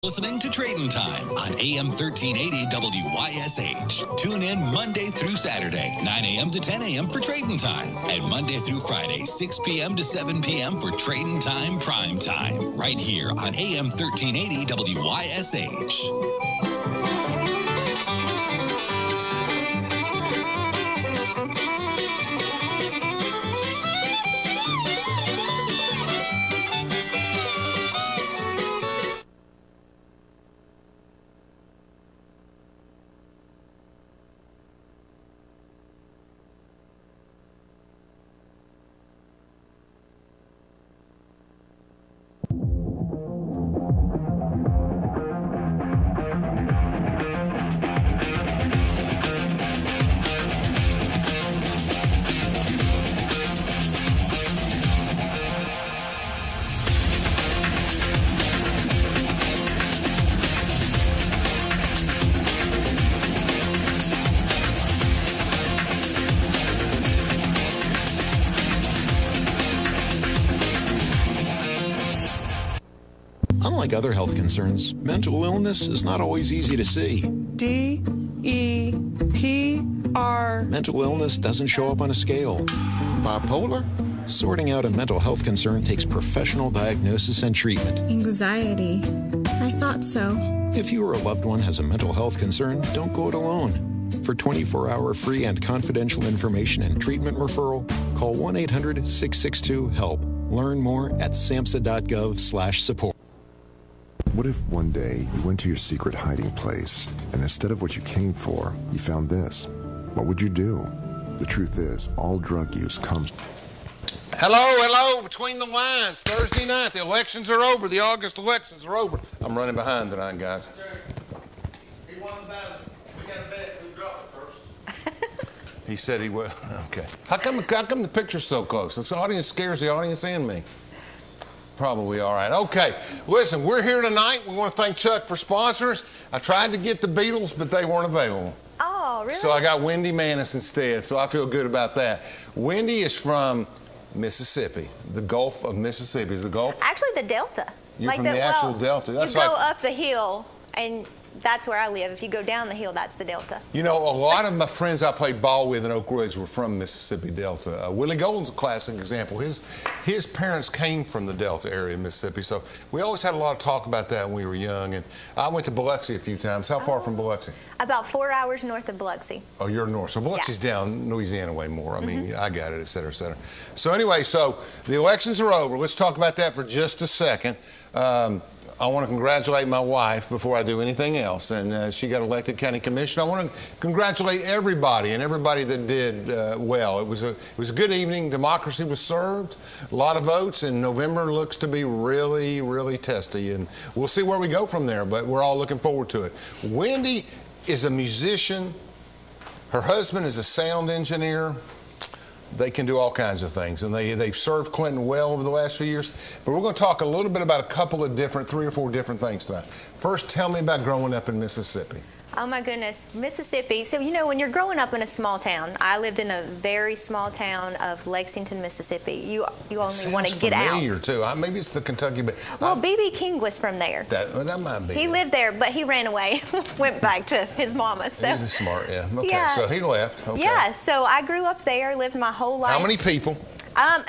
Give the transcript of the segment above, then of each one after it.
Listening to Trading Time on AM 1380 WYSH. Tune in Monday through Saturday, 9 a.m. to 10 a.m. for Trading Time. And Monday through Friday, 6 p.m. to 7 p.m. for Trading Time Prime Time. Right here on AM 1380 WYSH. Unlike other health concerns, mental illness is not always easy to see. D-E-P-R. Mental illness doesn't show up on a scale. Bipolar? Sorting out a mental health concern takes professional diagnosis and treatment. Anxiety. I thought so. If you or a loved one has a mental health concern, don't go it alone. For 24-hour free and confidential information and treatment referral, call 1-800-662-HELP. Learn more at samhsa.gov/support. What if one day you went to your secret hiding place and instead of what you came for, you found this? What would you do? The truth is, all drug use comes... Hello, between the lines. Thursday night, the elections are over. The August elections are over. I'm running behind tonight, guys. He won the battle. We got a bet. Who dropped it first? He said he would. Okay. How come the picture's so close? The audience scares the audience and me. Probably all right. Okay, listen, we're here tonight. We want to thank Chuck for sponsors. I tried to get the Beatles, but they weren't available. Oh, really? So I got Wendy Manis instead, so I feel good about that. Wendy is from Mississippi. The Gulf of Mississippi. Is the Gulf? Actually, the Delta. You're from the actual Delta. That's you go up the hill, and that's where I live. If you go down the hill, that's the Delta. You know, a lot of my friends I played ball with in Oak Ridge were from Mississippi Delta. Willie Golden's a classic example. His parents came from the Delta area of Mississippi, so we always had a lot of talk about that when we were young. And I went to Biloxi a few times. How far from Biloxi? About 4 hours north of Biloxi. Oh, you're north. So Biloxi's down Louisiana way more. I mean, I got it, et cetera, et cetera. So anyway, so the elections are over. Let's talk about that for just a second. I want to congratulate my wife before I do anything else, and she got elected county commissioner. I want to congratulate everybody and everybody that did well. It was a good evening. Democracy was served, a lot of votes, and November looks to be really, really testy, and we'll see where we go from there, but we're all looking forward to it. Wendy is a musician. Her husband is a sound engineer. They can do all kinds of things, and they've served Clinton well over the last few years. But we're going to talk a little bit about a couple of three or four different things tonight. First, tell me about growing up in Mississippi. Oh my goodness, Mississippi. So, you know, when you're growing up in a small town, I lived in a very small town of Lexington, Mississippi. You only want to get out. Familiar too. Maybe it's the Kentucky, but well, B.B. King was from there. That might be. He lived there, but he ran away, went back to his mama. So he's smart, yeah. Okay, yes. So he left. Okay. Yeah, so I grew up there, lived my whole life. How many people?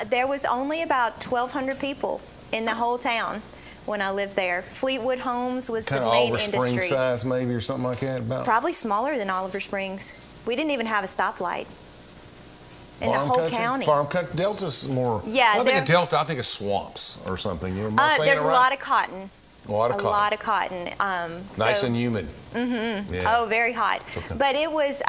There was only about 1,200 people in the whole town when I lived there. Fleetwood Homes was the main industry. Oliver Springs size maybe or something like that? About? Probably smaller than Oliver Springs. We didn't even have a stoplight in the whole county. Farm country? Delta's more... Yeah. I think of Delta, I think of swamps or something. Am I saying there's it right? a lot of cotton. A lot of cotton. Nice and humid. Mm-hmm. Yeah. Oh, very hot. Okay. But it was,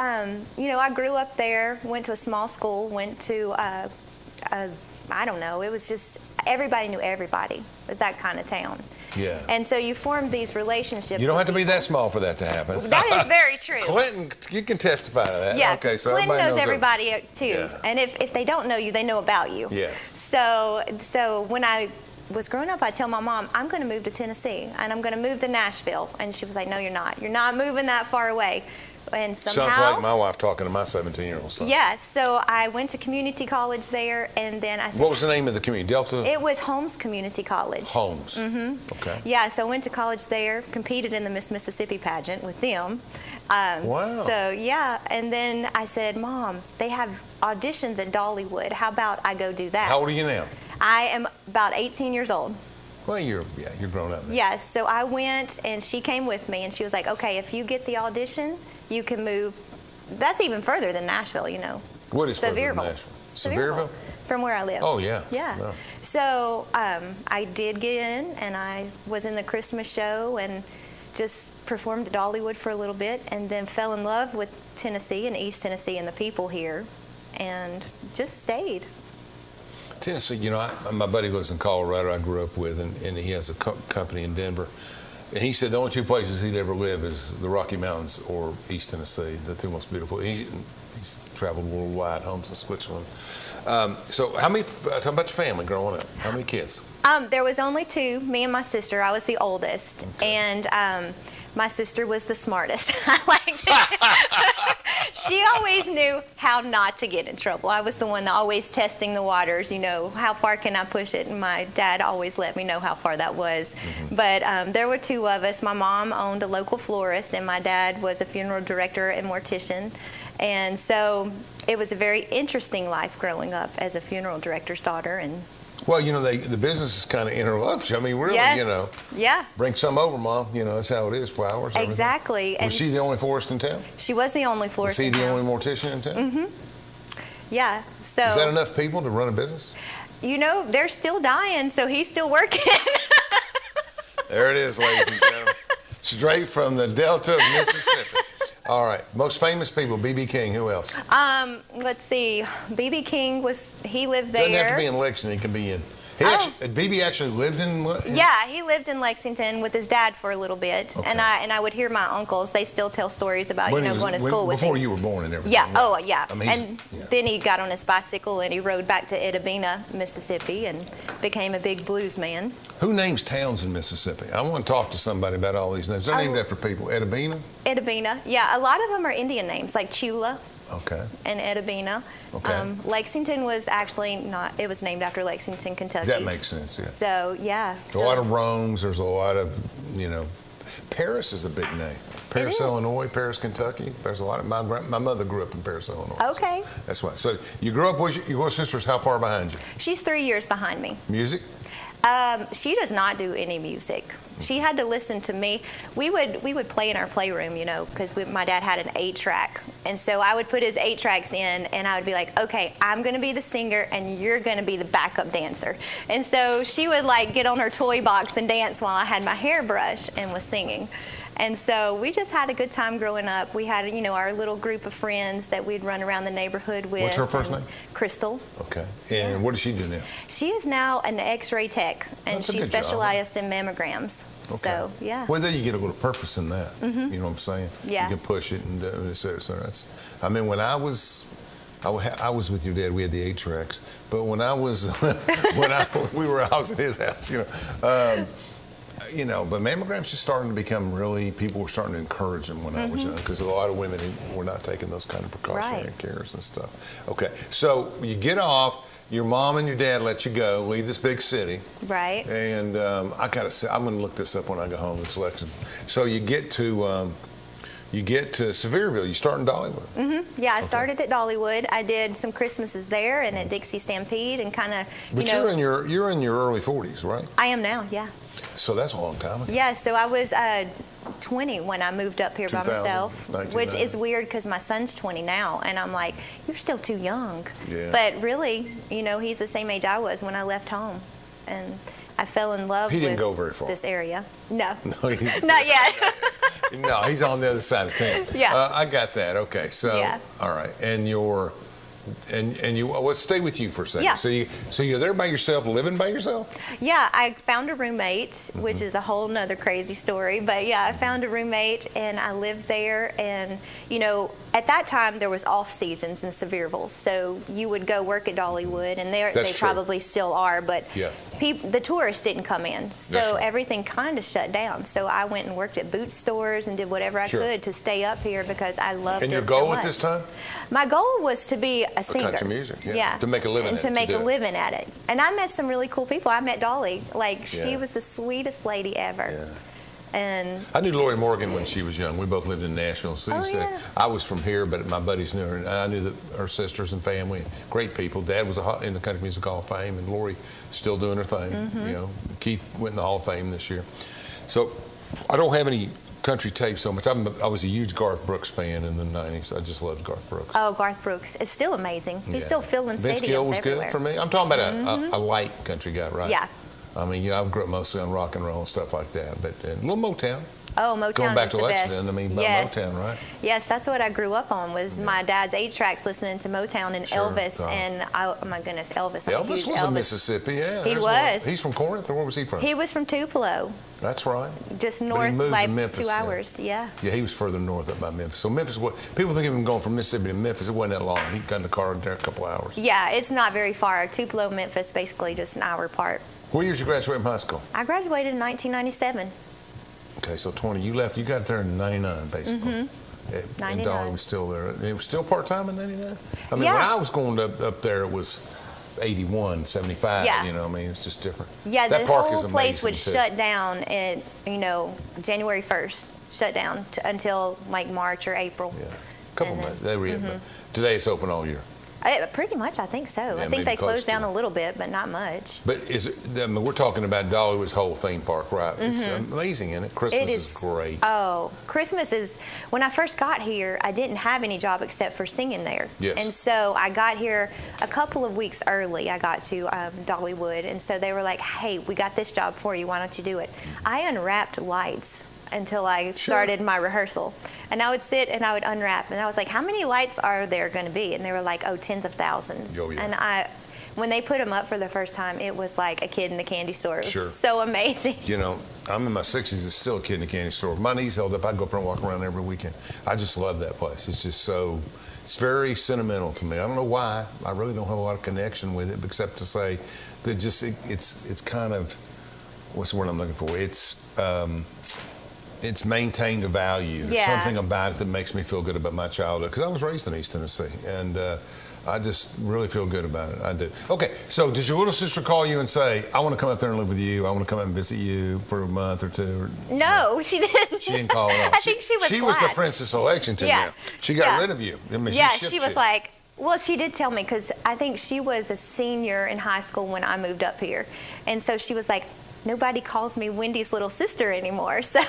you know, I grew up there, went to a small school, went to, I don't know, it was just, everybody knew everybody. It was that kind of town. Yeah. And so you formed these relationships. You don't have to be that small for that to happen. That is very true. Clinton, you can testify to that. Yeah, okay, so Clinton knows everybody too. Yeah. And if they don't know you, they know about you. Yes. So when I was growing up, I tell my mom, I'm going to move to Tennessee, and I'm going to move to Nashville. And she was like, no, you're not. You're not moving that far away. And somehow, Sounds like my wife talking to my 17-year-old son. yeah, so I went to community college there, and then I said, What was the name of the community? Delta? it was Holmes Community College. Holmes. Mm-hmm. Okay. Yeah, so I went to college there, competed in the Miss Mississippi pageant with them. Wow. So, yeah, and then I said, Mom, they have auditions at Dollywood. How about I go do that? How old are you now? I am about 18 years old. Well, you're grown up now. Yes, so I went, and she came with me, and she was like, okay, if you get the audition, you can move. That's even further than Nashville, you know. What is further than Sevierville. Nashville? Sevierville? From where I live. Oh, yeah. Yeah. Wow. So I did get in, and I was in the Christmas show and just performed at Dollywood for a little bit, and then fell in love with Tennessee and East Tennessee and the people here, and just stayed. Tennessee, you know, my buddy lives in Colorado I grew up with, and he has a company in Denver. And he said the only two places he'd ever live is the Rocky Mountains or East Tennessee, the two most beautiful. He's traveled worldwide, homes in Switzerland. So how many, talk about your family growing up. How many kids? There was only two, me and my sister. I was the oldest. Okay. And my sister was the smartest. I liked it. She always knew how not to get in trouble. I was the one that always testing the waters, you know, how far can I push it? And my dad always let me know how far that was. Mm-hmm. But there were two of us. My mom owned a local florist, and my dad was a funeral director and mortician. And so it was a very interesting life growing up as a funeral director's daughter. And well, you know, the business is kind of interloped. I mean, really, yes. you know. Yeah. Bring some over, Mom. You know, that's how it is, flowers. Everything. Exactly. Was she the only florist in town? She was the only florist Was he in the town. only mortician in town? Mm-hmm. Yeah. So. Is that enough people to run a business? You know, they're still dying, so he's still working. There it is, ladies and gentlemen. Straight from the Delta of Mississippi. All right. Most famous people, B.B. King. Who else? Let's see. B.B. King he lived there. Doesn't have to be in Lexington. He can be in. B.B. actually lived in. Yeah, he lived in Lexington with his dad for a little bit, Okay. and I would hear my uncles. They still tell stories about When he was- going to school with before him. you were born and everything. Yeah. right? Oh, yeah. I mean, And then he got on his bicycle and he rode back to Edabina, Mississippi, and became a big blues man. Who names towns in Mississippi? I want to talk to somebody about all these names. They're named after people. Edabina. Edabina. Yeah, a lot of them are Indian names, like Chula Okay. and Edabina. Okay. Lexington was actually not. It was named after Lexington, Kentucky. That makes sense. Yeah. So yeah. A lot of Romes. There's a lot of, you know, Paris is a big name. Paris, is. Illinois, Paris, Kentucky. There's a lot of my mother grew up in Paris, Illinois. Okay. So that's why. So you grew up with your sister's how far behind you? She's 3 years behind me. Music? She does not do any music. She had to listen to me. We would play in our playroom, you know, because my dad had an 8-track, and so I would put his 8 tracks in, and I would be like, okay, I'm going to be the singer, and you're going to be the backup dancer. And so she would like get on her toy box and dance while I had my hairbrush and was singing. And so we just had a good time growing up. We had, you know, our little group of friends that we'd run around the neighborhood with. What's her first name? Crystal. Okay. And what does she do now? She is now an X-ray tech, and That's a she good job. specialized in mammograms. Okay. So, yeah. Well, then you get a little purpose in that. Mm-hmm. You know what I'm saying? Yeah. You can push it and et cetera, et cetera. I mean, when I was with your dad. We had the 8 tracks. But when I was I was at his house. You know, but mammograms just starting to become really. People were starting to encourage them when I was young because a lot of women were not taking those kind of precautionary Right. cares and stuff. Okay, so you get off. Your mom and your dad let you go, leave this big city. Right. And I gotta say, I'm gonna look this up when I go home. It's Lexington. So you get to Sevierville. You start in Dollywood. Mm-hmm. Yeah, I started at Dollywood. I did some Christmases there and at Dixie Stampede, and kind of. But you're in your early 40s, right? I am now. Yeah. So that's a long time ago. Yeah. So I was 20 when I moved up here by 2000, myself, which 1990. is weird because my son's 20 now, and I'm like, you're still too young. Yeah. But really, you know, he's the same age I was when I left home, and I fell in love He didn't with go very far. this area. No. No, he's Not yet. No, he's on the other side of town. Yeah. I got that. Okay, so Yeah. all right, and your And you, let's stay with you for a second. Yeah. So you're there by yourself, living by yourself? Yeah, I found a roommate, which is a whole nother crazy story. But yeah, I found a roommate and I lived there. And, you know, at that time there was off seasons in Sevierville. So you would go work at Dollywood, and they That's true. probably still are. But Yeah. the tourists didn't come in. So That's right. everything kind of shut down. So I went and worked at boot stores and did whatever I Sure. could to stay up here because I loved it And your so goal much. at this time? My goal was to be a singer. country music, yeah. To make a living and at to it, to make do a it. living at it. And I met some really cool people. I met Dolly. Like, she Yeah. was the sweetest lady ever. Yeah. And I knew Lori Morgan when she was young. We both lived in Nashville. So Oh, yeah. I was from here, but my buddies knew her. And I knew her sisters and family. Great people. Dad was in the Country Music Hall of Fame, and Lori still doing her thing. Mm-hmm. You know, Keith went in the Hall of Fame this year. So I don't have any country tapes so much. I was a huge Garth Brooks fan in the 90s. I just loved Garth Brooks. oh, Garth Brooks is still amazing. He's Yeah. still filling Vince stadiums Gill was everywhere. good for me. I'm talking about a light country guy, right? Yeah. I mean, you know, I grew up mostly on rock and roll and stuff like that, but a little Motown. Oh, Motown Going back is to the best. Lexington, I mean, by yes. Motown, right? Yes, that's what I grew up on. Was my dad's 8-tracks listening to Motown and Sure, Elvis, Tom. and oh my goodness, Elvis! I'm a Elvis huge was in Mississippi, yeah. He there's was. One. He's from Corinth, or where was he from? He was from Tupelo, That's right. just But he north, moved to like Memphis, 2 yeah. hours. Yeah. Yeah, he was further north up by Memphis. So Memphis, people think of him going from Mississippi to Memphis. It wasn't that long. He got in the car there a couple hours. Yeah, it's not very far. Tupelo, Memphis, basically just an hour apart. What year did you graduate from high school? I graduated in 1997. Okay, so 20. You left. You got there in 99, basically. And 99. Dolly was still there. It was still part-time in 99? I mean, Yeah. when I was going up there, it was 81, 75. Yeah. You know, I mean, it's just different. Yeah, that the park whole is place would amazing, too. shut down in, January 1st, shut down until like March or April. Yeah, a couple And then- months. They were Today it's open all year. Pretty much, I think so. I maybe think they close closed to down it. a little bit, but not much. But we're talking about Dollywood's whole theme park, right? It's amazing, isn't it? Christmas is great. Oh, Christmas is, when I first got here, I didn't have any job except for singing there. Yes. And so I got here a couple of weeks early. I got to Dollywood, and so they were like, hey, we got this job for you. Why don't you do it? I unwrapped lights until I started my rehearsal. And I would sit and I would unwrap. And I was like, how many lights are there going to be? And they were like, oh, tens of thousands. Oh, yeah. And when they put them up for the first time, it was like a kid in a candy store. It was Sure. so amazing. You know, I'm in my 60s. It's still a kid in a candy store. My knees held up. I'd go up there and walk around every weekend. I just love that place. It's just it's very sentimental to me. I don't know why. I really don't have a lot of connection with it, except to say that it's kind of, what's the word I'm looking for? It's maintained a value. There's Yeah. something about it that makes me feel good about my childhood, because I was raised in East Tennessee, and I just really feel good about it. I do. Okay, so did your little sister call you and say, I want to come up there and live with you, I want to come up and visit you for a month or two? No, she didn't. She didn't call it off. I think she was She was the glad. Princess of Lexington Yeah. now. She got Yeah. rid of you. I mean, Yeah, she she shipped was you. like, well, she did tell me, because I think she was a senior in high school when I moved up here. And so she was like, nobody calls me Wendy's little sister anymore. So,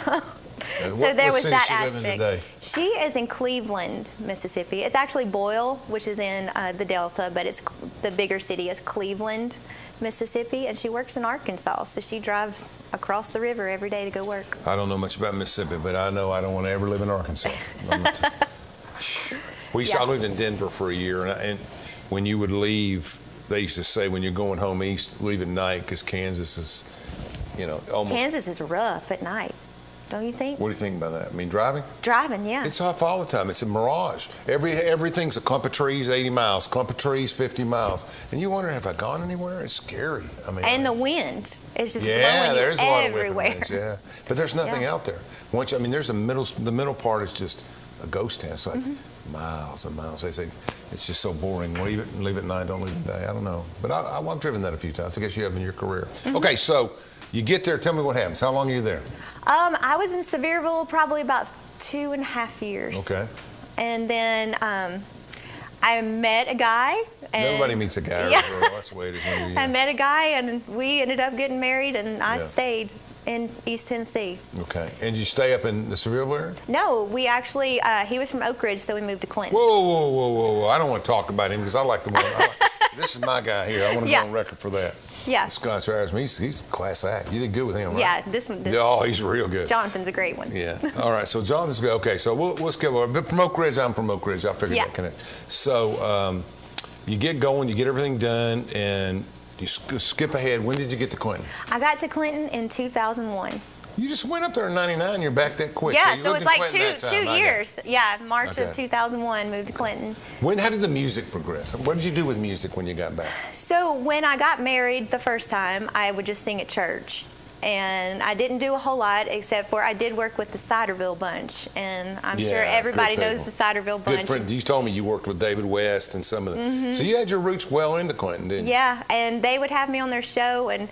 what there was city that she live in aspect. today? She is in Cleveland, Mississippi. It's actually Boyle, which is in the Delta, but it's the bigger city is Cleveland, Mississippi. And she works in Arkansas, so she drives across the river every day to go work. I don't know much about Mississippi, but I know I don't want to ever live in Arkansas. I lived in Denver for a year, and when you would leave, they used to say when you're going home east, leave at night, because Kansas is, almost. Kansas is rough at night, don't you think? What do you think about that? I mean, driving? Driving, yeah. It's off all the time. It's a mirage. Everything's a clump of trees, 80 miles, clump of trees, 50 miles. And you wonder, have I gone anywhere? It's scary. I mean, And the wind is just yeah, blowing you there's a lot of everywhere. whipping winds, yeah. But there's nothing Yeah. out there. There's the middle part is just a ghost town. It's like miles and miles. They say it's just so boring. Leave it at night, don't leave it at day. I don't know. But I've driven that a few times. I guess you have in your career. Okay, so you get there. Tell me what happens. How long are you there? I was in Sevierville probably about 2.5 years. Okay. And then I met a guy. And Nobody meets a guy or Yeah. a girl. That's the way it is when you're young. I met a guy, and we ended up getting married, and I Yeah. stayed in East Tennessee. Okay. And you stay up in the Sevierville area? No, we actually, he was from Oak Ridge, so we moved to Clinton. Whoa. I don't want to talk about him because I like the one. This is my guy here. I want to Yeah. go on record for that. Yeah. Scott Travers, he's class act. You did good with him, right? Yeah, this one. Oh, he's real good. Jonathan's a great one. Yeah. All right. So Jonathan's good. Okay. So we'll skip over. But from Oak Ridge, I'm from Oak Ridge. I figured Yeah. that connect. So you get going, you get everything done, and you skip ahead. When did you get to Clinton? I got to Clinton in 2001. You just went up there in 99, you're back that quick. Yeah, you so lived it's in like Clinton two years. Yeah, March of 2001, moved to Clinton. How did the music progress? What did you do with music when you got back? So when I got married the first time, I would just sing at church. And I didn't do a whole lot, except for I did work with the Ciderville Bunch, and I'm sure everybody knows the Ciderville Bunch. Good friend. You told me you worked with David West and some of the. So you had your roots well into Clinton, didn't you? Yeah, and they would have me on their show, and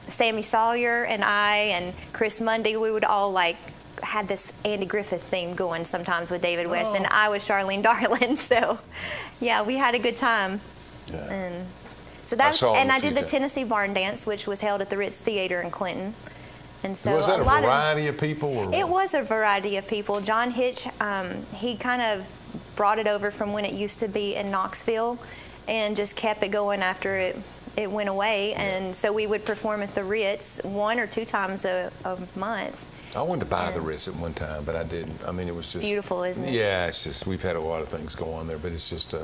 Sammy Sawyer and I and Chris Mundy, we would all had this Andy Griffith theme going sometimes with David West, and I was Charlene Darling. So, yeah, we had a good time. Yeah. And so I did the Tennessee Barn Dance, which was held at the Ritz Theater in Clinton. And so was that a variety of people? Or it was a variety of people. John Hitch, he kind of brought it over from when it used to be in Knoxville, and just kept it going after it went away. And so we would perform at the Ritz 1 or 2 times a month. I wanted to buy the Ritz at one time, but I didn't. I mean, it was just beautiful, isn't it? Yeah, it's just we've had a lot of things go on there, but it's just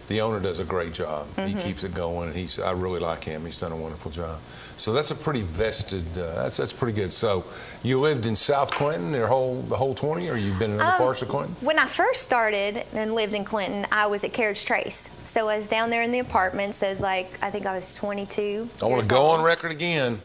the owner does a great job. He keeps it going, and I really like him. He's done a wonderful job. So that's a pretty vested. That's pretty good. So you lived in South Clinton the whole 20, or you've been in other parts of Clinton? When I first started and lived in Clinton, I was at Carriage Trace. So I was down there in the apartments as I think I was 22. I want to go on record again.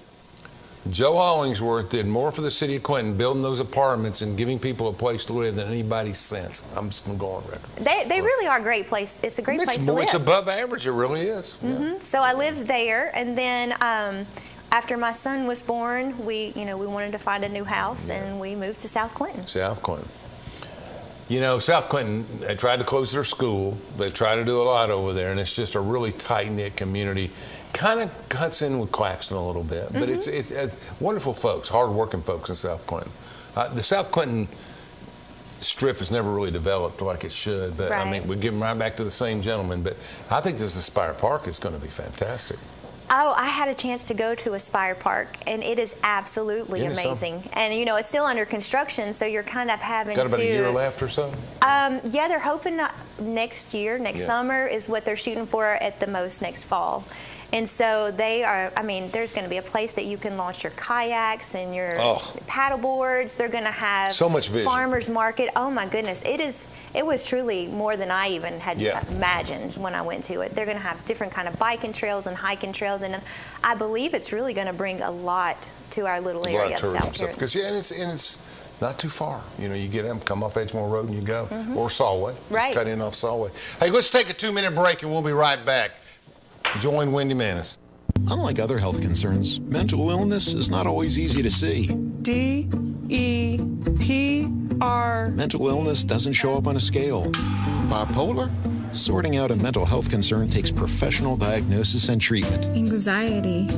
Joe Hollingsworth did more for the city of Clinton building those apartments and giving people a place to live than anybody since. I'm just going to go on record. They really are a great place. It's a great place to live. It's above average. It really is. Yeah. So I lived there, and then after my son was born, we wanted to find a new house, and we moved to South Clinton. South Clinton. South Clinton, they tried to close their school. They tried to do a lot over there, and it's just a really tight-knit community. Kind of cuts in with Claxton a little bit, but it's wonderful folks, hard-working folks in South Clinton. The South Clinton strip has never really developed like it should, but I mean, we give them right back to the same gentleman. But I think this Aspire Park is going to be fantastic. Oh, I had a chance to go to Aspire Park, and it is absolutely amazing. And it's still under construction, so you're kind of having Got about a year left or so? Yeah, they're hoping next summer is what they're shooting for, at the most next fall. And so there's going to be a place that you can launch your kayaks and your paddle boards. They're going to have so much vision. Farmers market. Oh my goodness, it was truly more than I even had imagined when I went to it. They're going to have different kind of biking trails and hiking trails, and I believe it's really going to bring a lot to our little area of South Carolina. Because it's not too far. You get them, come off Edgemore Road and you go, or Solway. Just cut in off Solway. Hey, let's take a 2-minute break and we'll be right back. Join Wendy Manis. Unlike other health concerns, mental illness is not always easy to see. DEPR. Mental illness doesn't show up on a scale. Bipolar? Sorting out a mental health concern takes professional diagnosis and treatment. Anxiety.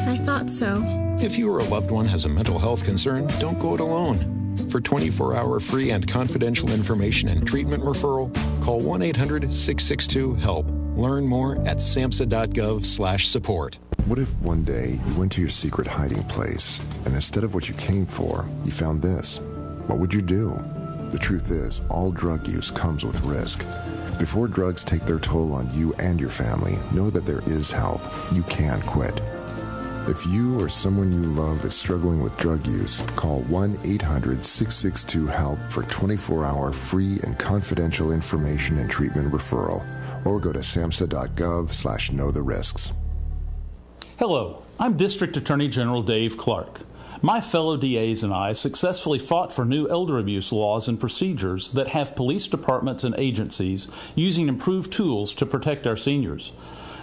I thought so. If you or a loved one has a mental health concern, don't go it alone. For 24-hour free and confidential information and treatment referral, call 1-800-662-HELP. Learn more at samhsa.gov/support. What if one day you went to your secret hiding place, and instead of what you came for, you found this? What would you do? The truth is, all drug use comes with risk. Before drugs take their toll on you and your family, know that there is help. You can quit. If you or someone you love is struggling with drug use, call 1-800-662-HELP for 24-hour free and confidential information and treatment referral, or go to samhsa.gov/know-the-risks. Hello, I'm District Attorney General Dave Clark. My fellow DAs and I successfully fought for new elder abuse laws and procedures that have police departments and agencies using improved tools to protect our seniors.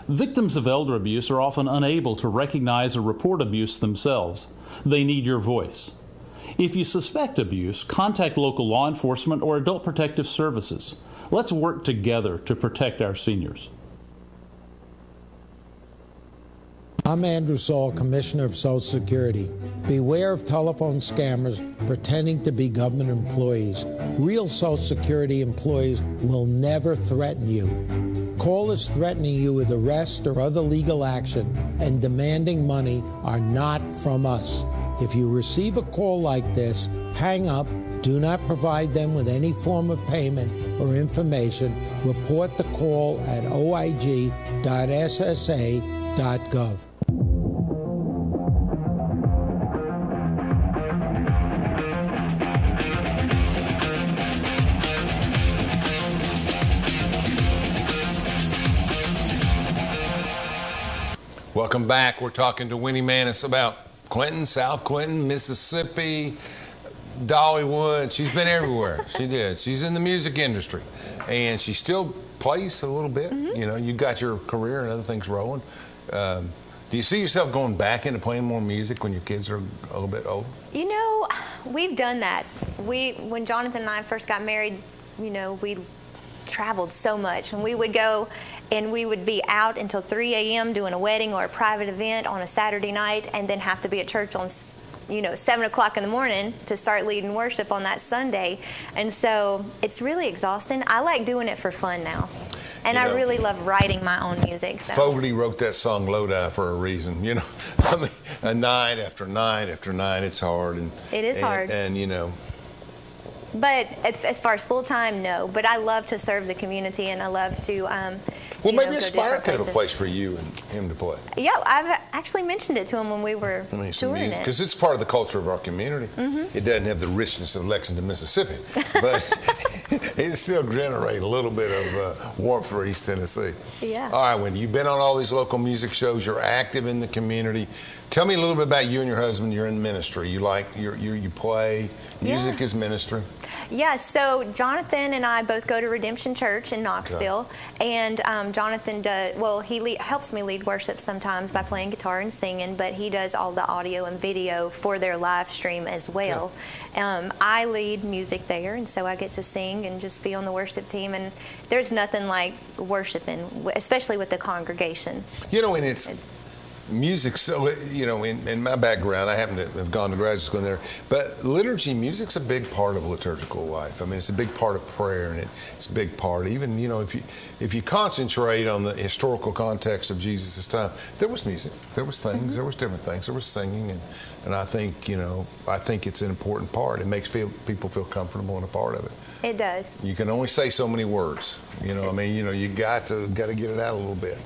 Victims of elder abuse are often unable to recognize or report abuse themselves. They need your voice. If you suspect abuse, contact local law enforcement or Adult Protective Services. Let's work together to protect our seniors. I'm Andrew Saul, Commissioner of Social Security. Beware of telephone scammers pretending to be government employees. Real Social Security employees will never threaten you. Callers threatening you with arrest or other legal action and demanding money are not from us. If you receive a call like this, hang up, do not provide them with any form of payment or information, Report the call at oig.ssa.gov. Welcome back. We're talking to Winnie Manis about Clinton, South Clinton, Mississippi, Dollywood. She's been everywhere. She did. She's in the music industry, and she still plays a little bit. You know, you got your career and other things rolling. Do you see yourself going back into playing more music when your kids are a little bit older? You know, we've done that. When Jonathan and I first got married, you know, we traveled so much, and we would go and we would be out until 3 a.m. doing a wedding or a private event on a Saturday night, and then have to be at church on 7 o'clock in the morning to start leading worship on that Sunday. And so it's really exhausting. I like doing it for fun now. And I really love writing my own music. So. Fogerty wrote that song Lodi for a reason, you know. I mean, a night after night after night, it's hard. And it is hard. And you know. But as far as full-time, no. But I love to serve the community, and I love to well, maybe Aspire could have a place for you and him to play. Yeah, I've actually mentioned it to him when we were touring it. Because it's part of the culture of our community. It doesn't have the richness of Lexington, Mississippi, but it still generates a little bit of warmth for East Tennessee. Yeah. All right, Wendy, you've been on all these local music shows. You're active in the community. Tell me a little bit about you and your husband. You're in ministry. You play. Music is ministry. Yeah, so Jonathan and I both go to Redemption Church in Knoxville, and Jonathan he helps me lead worship sometimes by playing guitar and singing, but he does all the audio and video for their live stream as well. Yeah. I lead music there, and so I get to sing and just be on the worship team, and there's nothing like worshiping, especially with the congregation. You know, and it's music, so, you know, in my background, I happen to have gone to graduate school in there, but liturgy, music's a big part of liturgical life. I mean, it's a big part of prayer, and it's a big part. Even, you know, if you concentrate on the historical context of Jesus' time, there was music, there was things, there was different things, there was singing, and I think, you know, it's an important part. It makes people feel comfortable and a part of it. It does. You can only say so many words, you know. I mean, you know, you got to get it out a little bit.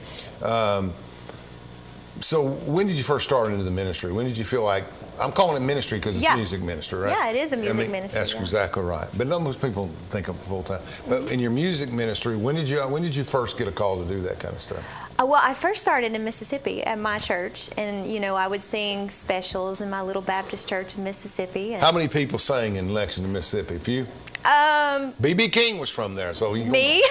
So when did you first start into the ministry? When did you feel like, I'm calling it ministry because it's music ministry, right? Yeah, it is a music ministry. That's exactly right. But not most people think of it full time. But in your music ministry, when did you first get a call to do that kind of stuff? Well, I first started in Mississippi at my church, and you know, I would sing specials in my little Baptist church in Mississippi. And how many people sang in Lexington, Mississippi? A few? B.B. King was from there, so me?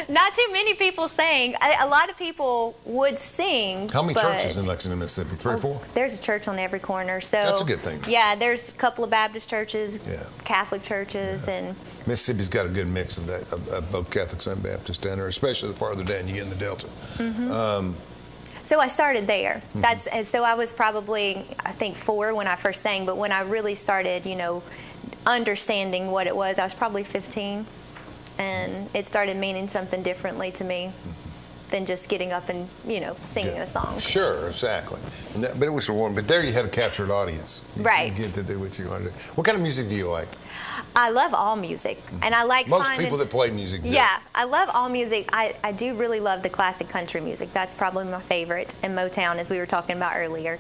Not too many people sang. A lot of people would sing. How many churches in Lexington, Mississippi? 3 or 4? There's a church on every corner. So that's a good thing. Yeah, there's a couple of Baptist churches, Catholic churches, and Mississippi's got a good mix of that, of both Catholics and Baptists down there, especially the farther down you get in the Delta. So I started there. So I was probably, I think, 4 when I first sang, but when I really started, you know, understanding what it was, I was probably 15, and it started meaning something differently to me than just getting up and, you know, singing a song. Sure, exactly. But it was rewarding. But there you had a captured audience. You get to do what you want to do. What kind of music do you like? I love all music, and I like most people that play music do. Yeah, I love all music. I do really love the classic country music. That's probably my favorite, and Motown, as we were talking about earlier.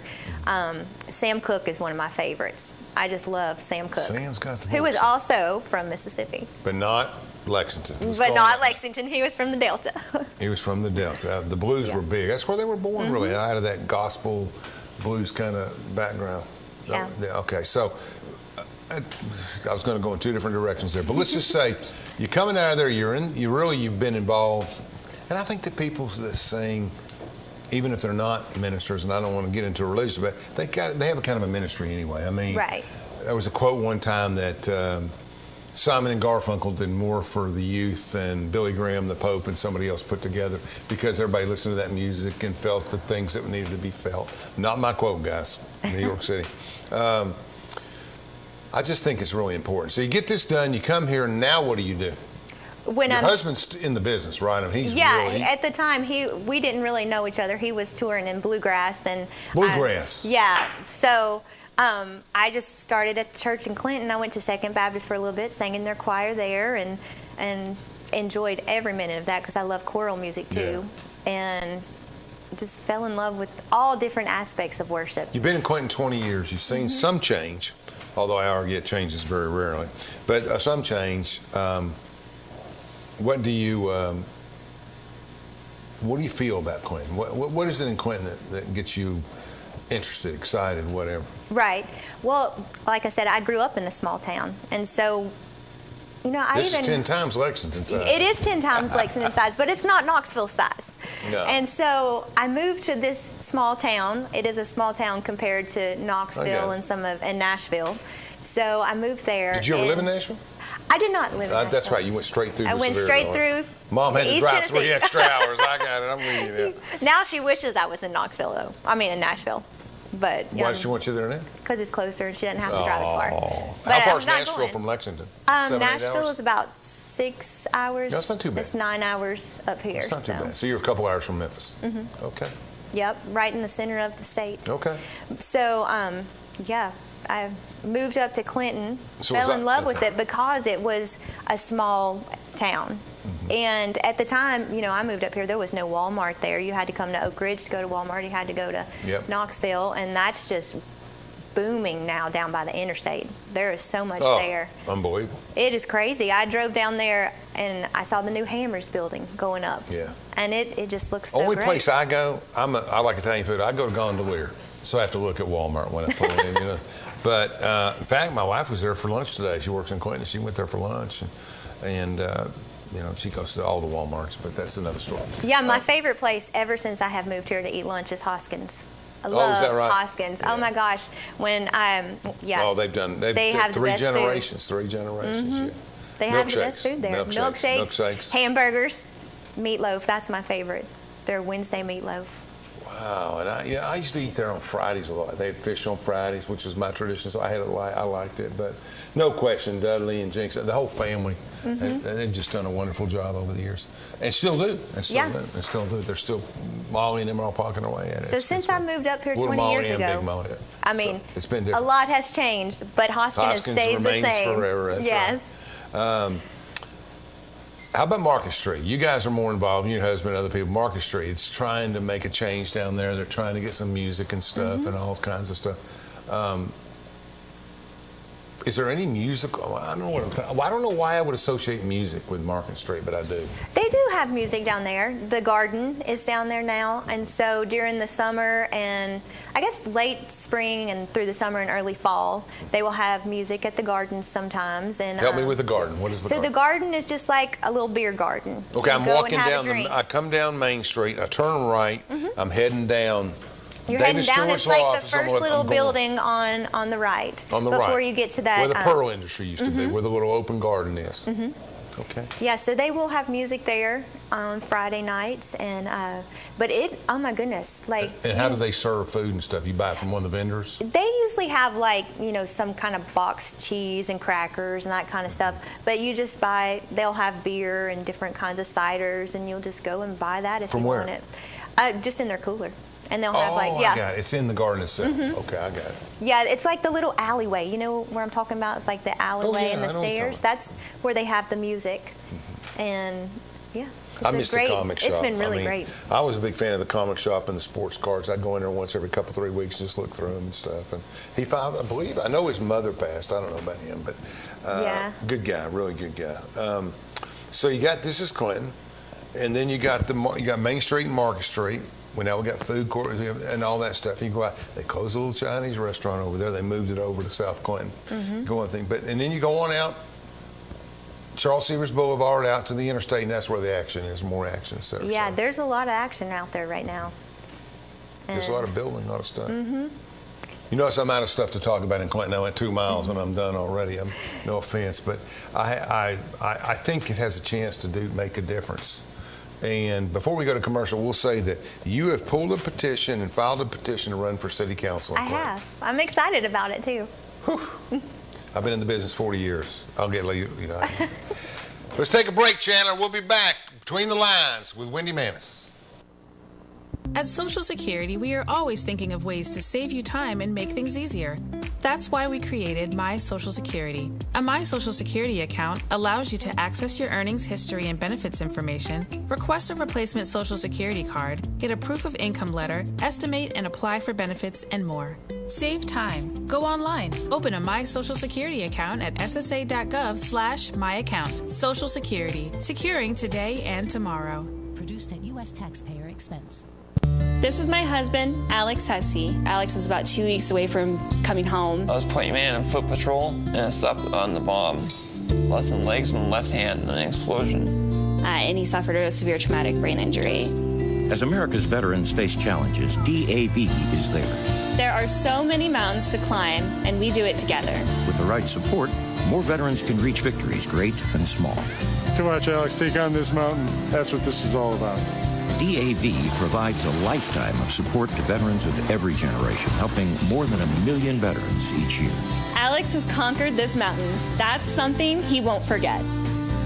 Sam Cooke is one of my favorites. I just love Sam Cooke. Sam's got the voice. Who was also from Mississippi. But not Lexington. But not Lexington. He was from the Delta. He was from the Delta. The blues were big. That's where they were born, really, out of that gospel blues kind of background. Yeah. Okay, so I was going to go in 2 different directions there, but let's just say you're coming out of there. You've been involved, and I think the people that sing, even if they're not ministers, and I don't want to get into religious, but they have a kind of a ministry anyway. I mean, there was a quote one time that Simon and Garfunkel did more for the youth than Billy Graham, the Pope, and somebody else put together, because everybody listened to that music and felt the things that needed to be felt. Not my quote, guys. New York City. I just think it's really important. So you get this done, you come here, and now what do you do? Your husband's in the business, right? I mean, he's at the time we didn't really know each other. He was touring in bluegrass and bluegrass. So I just started at the church in Clinton. I went to Second Baptist for a little bit, sang in their choir there, and enjoyed every minute of that because I love choral music too, and just fell in love with all different aspects of worship. You've been in Clinton 20 years. You've seen some change, although I argue it changes very rarely. But some change. What do you feel about Clinton? What is it in Clinton that gets you interested, excited, whatever? Right. Well, like I said, I grew up in a small town, and so, This is 10 times Lexington size. It is 10 times Lexington size, but it's not Knoxville size. No. And so I moved to this small town. It is a small town compared to Knoxville and Nashville. So I moved there. Did you ever live in Nashville? I did not live in Nashville. That's right. You went straight through. I went straight through. Mom had to East drive Tennessee. 3 extra hours. I got it. I'm with you now. Now she wishes I was in Knoxville, though. I mean, in Nashville. But why does she want you there now? Because it's closer and she doesn't have to drive as far. How far is Nashville from Lexington? 7, 8 Nashville hours? is about 6 hours. No, that's not too bad. It's 9 hours up here. It's not too bad. So you're a couple hours from Memphis. Mm-hmm. Okay. Yep, right in the center of the state. Okay. So, I moved up to Clinton, So fell in love with it because it was a small town. And at the time, I moved up here, there was no Walmart there. You had to come to Oak Ridge to go to Walmart. You had to go to Knoxville, and that's just booming now down by the interstate. There is so much there. Unbelievable. It is crazy. I drove down there, and I saw the new Hammers building going up. Yeah. And it just looks so Only great. place I go, I like Italian food. I go to Gondolier, so I have to look at Walmart when I pull in. But in fact, my wife was there for lunch today. She works in Clinton. She went there for lunch, and she goes to all the Walmarts. But that's another story. Yeah, my favorite place ever since I have moved here to eat lunch is Hoskins. I love is that right? Hoskins. Yeah. Oh my gosh, when Oh, they have 3 generations. 3 generations. Yeah. They have the best food there. Milkshakes, hamburgers, meatloaf. That's my favorite. Their Wednesday meatloaf. Wow, and I used to eat there on Fridays a lot. They had fish on Fridays, which was my tradition, so I liked it. But no question, Dudley and Jinx, the whole family, they've just done a wonderful job over the years, and still do. They're still Molly and them are all pocketing away at it. So since I moved up here 20 years ago, I mean, so it's been different. A lot has changed, but Hoskins stays remains the same. Forever. That's yes. Right. How about Market Street? You guys are more involved, your husband and other people. Market Street, it's trying to make a change down there. They're trying to get some music and stuff and all kinds of stuff. Is there any music? I don't know why I would associate music with Market Street, but I do. They do have music down there. The Garden is down there now, and so during the summer and I guess late spring and through the summer and early fall, they will have music at the Garden sometimes. And help me with the Garden. What is the Garden? So the Garden is just like a little beer garden. Okay, I'm walking down. I come down Main Street. I turn right. I'm heading down. You're David heading down. Stewart's It's like law the office, first little building on the right. On the before right. you get to that. Where the pearl industry used to be, where the little open garden is. Okay. Yeah, so they will have music there on Friday nights, and but oh my goodness, like. And how do they serve food and stuff? You buy it from one of the vendors? They usually have some kind of boxed cheese and crackers and that kind of stuff. But you just they'll have beer and different kinds of ciders, and you'll just go and buy that if you want it. Just in their cooler. And they'll have I got it. It's in the garden itself. Okay, I got it. Yeah, it's like the little alleyway. You know where I'm talking about? It's like the alleyway and the stairs. That's where they have the music. And yeah. I miss the comic shop. It's been really great. I was a big fan of the comic shop and the sports cards. I'd go in there once every couple, 3 weeks, just look through them and stuff. And I know his mother passed. I don't know about him, but good guy, really good guy. So this is Clinton, and then you got Main Street and Market Street. We got food court and all that stuff. You go out. They closed a little Chinese restaurant over there. They moved it over to South Clinton. And then you go on out Charles Severs Boulevard out to the interstate, and that's where the action is. More action. Yeah, there's a lot of action out there right now. There's a lot of building, a lot of stuff. You notice I'm out of stuff to talk about in Clinton. I went 2 miles and I'm done already. No offense, but I think it has a chance to make a difference. And before we go to commercial, we'll say that you have pulled a petition and filed a petition to run for city council. I have. I'm excited about it too. I've been in the business 40 years. I'll get you. Let's take a break, Chandler. We'll be back between the lines with Wendy Manis. At Social Security, we are always thinking of ways to save you time and make things easier. That's why we created My Social Security. A My Social Security account allows you to access your earnings history and benefits information, request a replacement Social Security card, get a proof of income letter, estimate and apply for benefits, and more. Save time. Go online. Open a My Social Security account at ssa.gov/myaccount. Social Security. Securing today and tomorrow. Produced at U.S. taxpayer expense. This is my husband, Alex Hussey. Alex was about 2 weeks away from coming home. I was point man in foot patrol, and I stopped on the bomb. Lost my legs and my left hand in an explosion. And he suffered a severe traumatic brain injury. As America's veterans face challenges, DAV is there. There are so many mountains to climb, and we do it together. With the right support, more veterans can reach victories great and small. Come on, Alex, take on this mountain. That's what this is all about. DAV provides a lifetime of support to veterans of every generation, helping more than 1 million veterans each year. Alex has conquered this mountain. That's something he won't forget.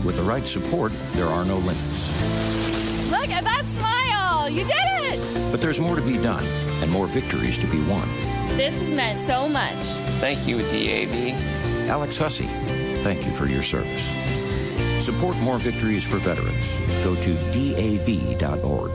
With the right support, there are no limits. Look at that smile! You did it! But there's more to be done and more victories to be won. This has meant so much. Thank you, DAV. Alex Hussey, thank you for your service. Support more victories for veterans. Go to DAV.org.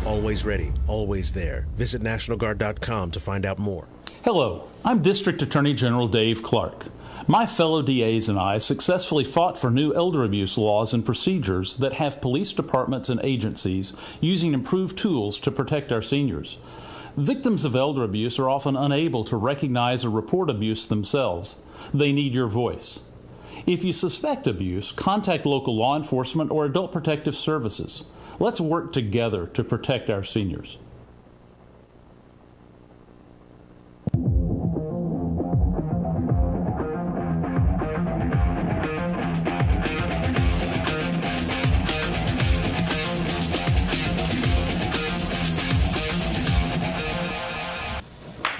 Always ready, always there. Visit NationalGuard.com to find out more. Hello, I'm District Attorney General Dave Clark. My fellow DAs and I successfully fought for new elder abuse laws and procedures that have police departments and agencies using improved tools to protect our seniors. Victims of elder abuse are often unable to recognize or report abuse themselves. They need your voice. If you suspect abuse, contact local law enforcement or Adult Protective Services. Let's work together to protect our seniors.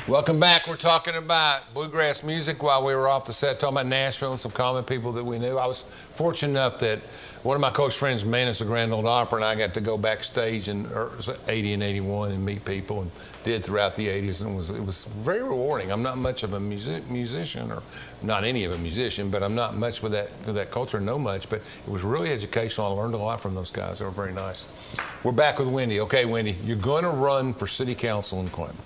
Welcome back. We're talking about bluegrass music while we were off the set, talking about Nashville and some common people that we knew. I was fortunate enough that one of my close friends managed the Grand Ole Opera, and I got to go backstage in 80 and 81 and meet people, and did throughout the 80s, and it was very rewarding. I'm not much of a musician, or not any of a musician, but I'm not much with that culture, know much, but it was really educational. I learned a lot from those guys. They were very nice. We're back with Wendy. Okay, Wendy, you're going to run for city council in Clinton.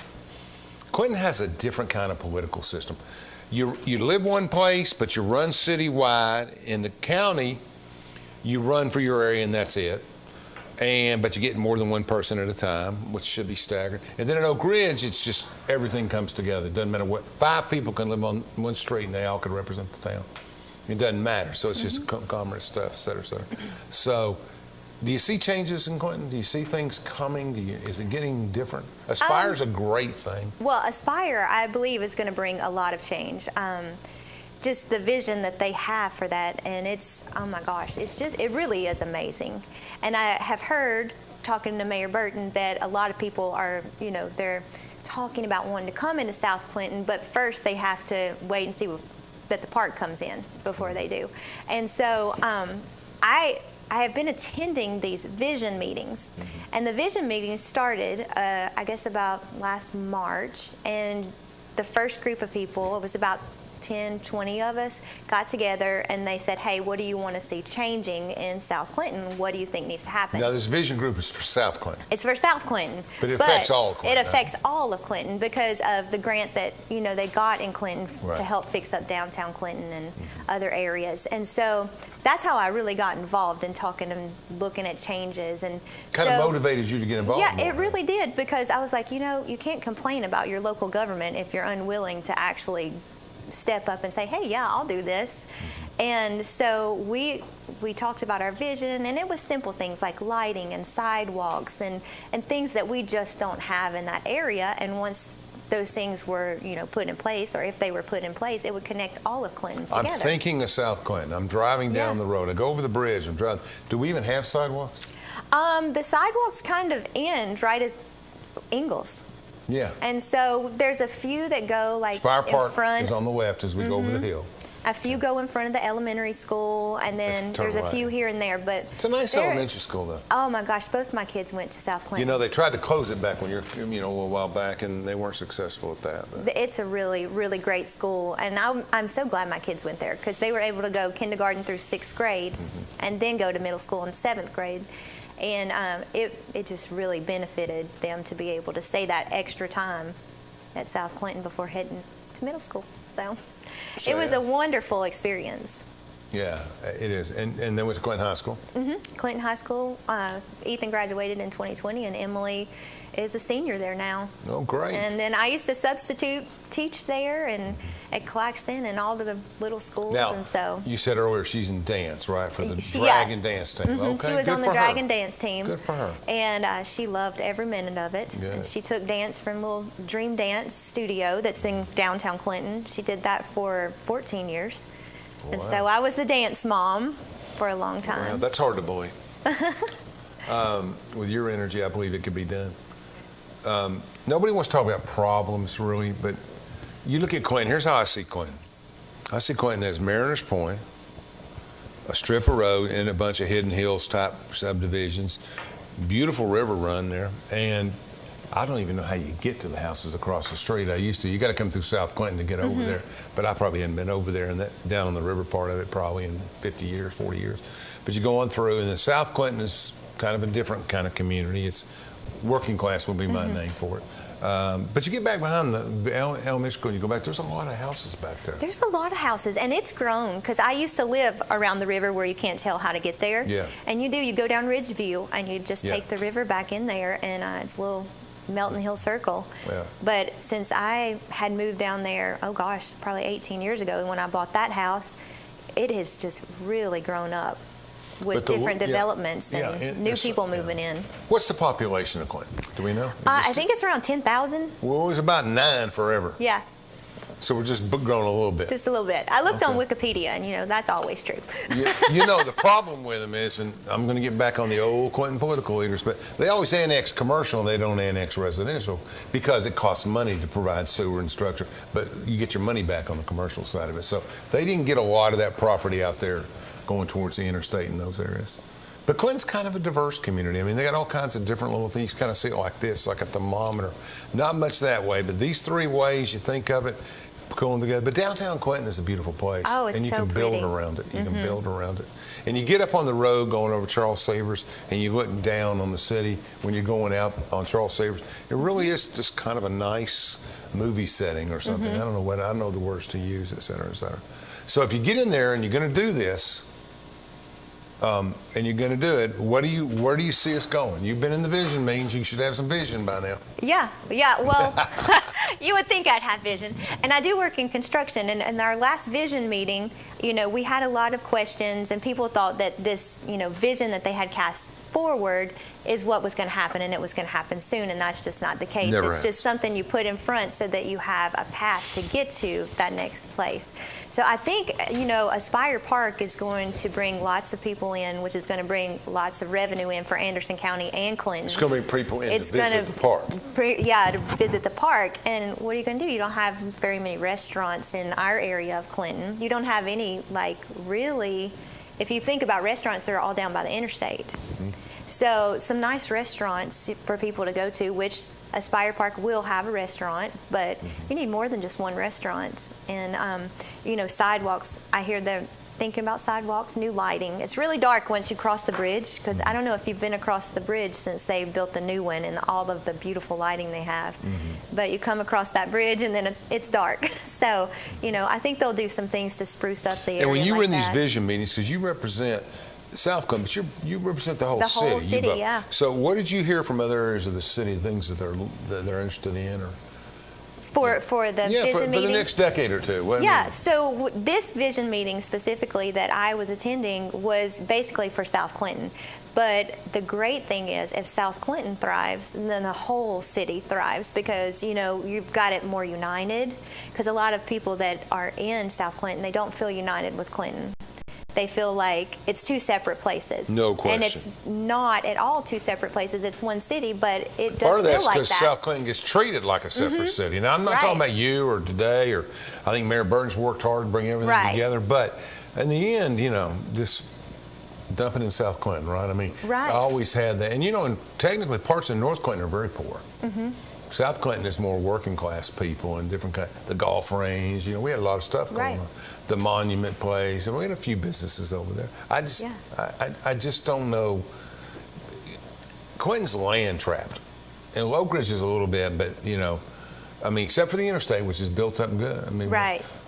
Clinton has a different kind of political system. You live one place, but you run citywide. In the county, you run for your area, and that's it. But you get more than one person at a time, which should be staggered. And then at Oak Ridge, it's just everything comes together. It doesn't matter what. 5 people can live on one street, and they all could represent the town. It doesn't matter. So it's just commerce stuff, et cetera, et cetera. So, do you see changes in Clinton? Do you see things coming? Is it getting different? Aspire's a great thing. Well, Aspire, I believe, is going to bring a lot of change. Just the vision that they have for that, and it's, oh my gosh, it really is amazing. And I have heard, talking to Mayor Burton, that a lot of people are, they're talking about wanting to come into South Clinton, but first they have to wait and see that the park comes in before they do. And so I have been attending these vision meetings, and the vision meetings started, I guess, about last March, and the first group of people, it was about 10, 20 of us, got together, and they said, hey, what do you want to see changing in South Clinton? What do you think needs to happen? Now, this vision group is for South Clinton. It's for South Clinton. But it affects all of Clinton. It affects all of Clinton because of the grant that, they got in Clinton to help fix up downtown Clinton and other areas. And so that's how I really got involved in talking and looking at changes. And kind of motivated you to get involved more. It really did, because I was like, you can't complain about your local government if you're unwilling to actually step up and say, hey, yeah, I'll do this. And so we talked about our vision, and it was simple things like lighting and sidewalks and things that we just don't have in that area. And once those things were, put in place, or if they were put in place, it would connect all of Clinton together. I'm thinking of South Clinton. I'm driving down the road. I go over the bridge. I'm driving. Do we even have sidewalks? The sidewalks kind of end right at Ingalls. Yeah. And so there's a few that go like Spire in Park front. is on the left as we go over the hill. A few go in front of the elementary school, and then there's a few here and there. But it's a nice elementary school, though. Oh my gosh, both my kids went to South Clinton. They tried to close it back when a while back, and they weren't successful at that. But. It's a really, really great school, and I'm so glad my kids went there because they were able to go kindergarten through 6th grade, and then go to middle school in 7th grade. And it just really benefited them to be able to stay that extra time at South Clinton before heading to middle school. So it was a wonderful experience. Yeah, it is. And then went to Clinton High School? Clinton High School. Ethan graduated in 2020, and Emily is a senior there now. Oh, great. And then I used to substitute teach there and at Claxton and all of the little schools. Now, and so you said earlier she's in dance, right, for the Dragon dance team. Okay, she was on the Dragon dance team. Good for her. And she loved every minute of it. Good. And she took dance from Little Dream Dance Studio that's in downtown Clinton. She did that for 14 years. Wow. And so I was the dance mom for a long time. Wow, that's hard to believe. With your energy, I believe it could be done. Nobody wants to talk about problems, really, but you look at Clinton. Here's how I see Clinton. I see Clinton as Mariners Point, a strip of road, and a bunch of Hidden Hills type subdivisions. Beautiful river run there, and I don't even know how you get to the houses across the street. I used to. You got to come through South Clinton to get over there, but I probably hadn't been over there and down on the river part of it probably in 50 years, 40 years. But you go on through, and then South Clinton is kind of a different kind of community. It's working class would be my name for it. But you get back behind the elementary school and you go back, there's a lot of houses back there. There's a lot of houses, and it's grown because I used to live around the river where you can't tell how to get there. Yeah. And you go down Ridgeview and you just take the river back in there, and it's a little Melton Hill Circle. Yeah. But since I had moved down there, probably 18 years ago when I bought that house, it has just really grown up with different developments and new people moving in. What's the population of Clinton? Do we know? I think it's around 10,000. Well, it was about 9 forever. Yeah. So we're just grown a little bit. Just a little bit. I looked on Wikipedia, and that's always true. The problem with them is, and I'm going to get back on the old Clinton political leaders, but they always annex commercial and they don't annex residential because it costs money to provide sewer and structure, but you get your money back on the commercial side of it. So they didn't get a lot of that property out there going towards the interstate in those areas. But Clinton's kind of a diverse community. I mean, they got all kinds of different little things. You kind of see it like this, like a thermometer. Not much that way, but these 3 ways you think of it, going together. But downtown Clinton is a beautiful place. Oh, it's and you so can pretty. build around it. You can build around it. And you get up on the road going over Charles Savers and you look down on the city when you're going out on Charles Savers. It really is just kind of a nice movie setting or something. I don't know the words to use, et cetera, et cetera. So if you get in there and you're going to do this, and you're going to do it, where do you see us going? You've been in the vision meetings. You should have some vision by now. Yeah. Well, you would think I'd have vision. And I do work in construction. And in our last vision meeting, we had a lot of questions, and people thought that this, vision that they had cast forward is what was going to happen, and it was going to happen soon, and that's just not the case. It's just something you put in front so that you have a path to get to that next place. So I think, Aspire Park is going to bring lots of people in, which is going to bring lots of revenue in for Anderson County and Clinton. It's going to bring people in to visit the park. To visit the park. And what are you going to do? You don't have very many restaurants in our area of Clinton. You don't have any, really, if you think about restaurants, they're all down by the interstate. So some nice restaurants for people to go to, which Aspire Park will have a restaurant, but you need more than just one restaurant. And, sidewalks, I hear they're thinking about sidewalks, new lighting. It's really dark once you cross the bridge, because I don't know if you've been across the bridge since they built the new one and all of the beautiful lighting they have. But you come across that bridge and then it's dark. So, I think they'll do some things to spruce up the area. And when you were in these vision meetings, because you represent South Clinton, but you represent the whole city. The whole city, yeah. So what did you hear from other areas of the city, things that they're interested in? Or For the vision meeting? For the next decade or two. Yeah, so this vision meeting specifically that I was attending was basically for South Clinton. But the great thing is, if South Clinton thrives, then the whole city thrives, because, you know, you've got it more united. Because a lot of people that are in South Clinton, they don't feel united with Clinton. They feel like it's two separate places. No question. And it's not at all two separate places. It's one city, but it does Part of that's feel like because that. South Clinton gets treated like a separate city. Now, I'm not talking about you or today, or I think Mayor Burns worked hard to bring everything together. But in the end, you know, this dumping in South Clinton, right? I mean, I always had that. And, you know, and technically parts of North Clinton are very poor. South Clinton is more working class people and different kind. The golf range, you know, we had a lot of stuff going on. The Monument Place, and we had a few businesses over there. I just don't know. Clinton's land trapped, and Oak Ridge is a little bit, but you know, I mean, except for the interstate, which is built up and good. I mean,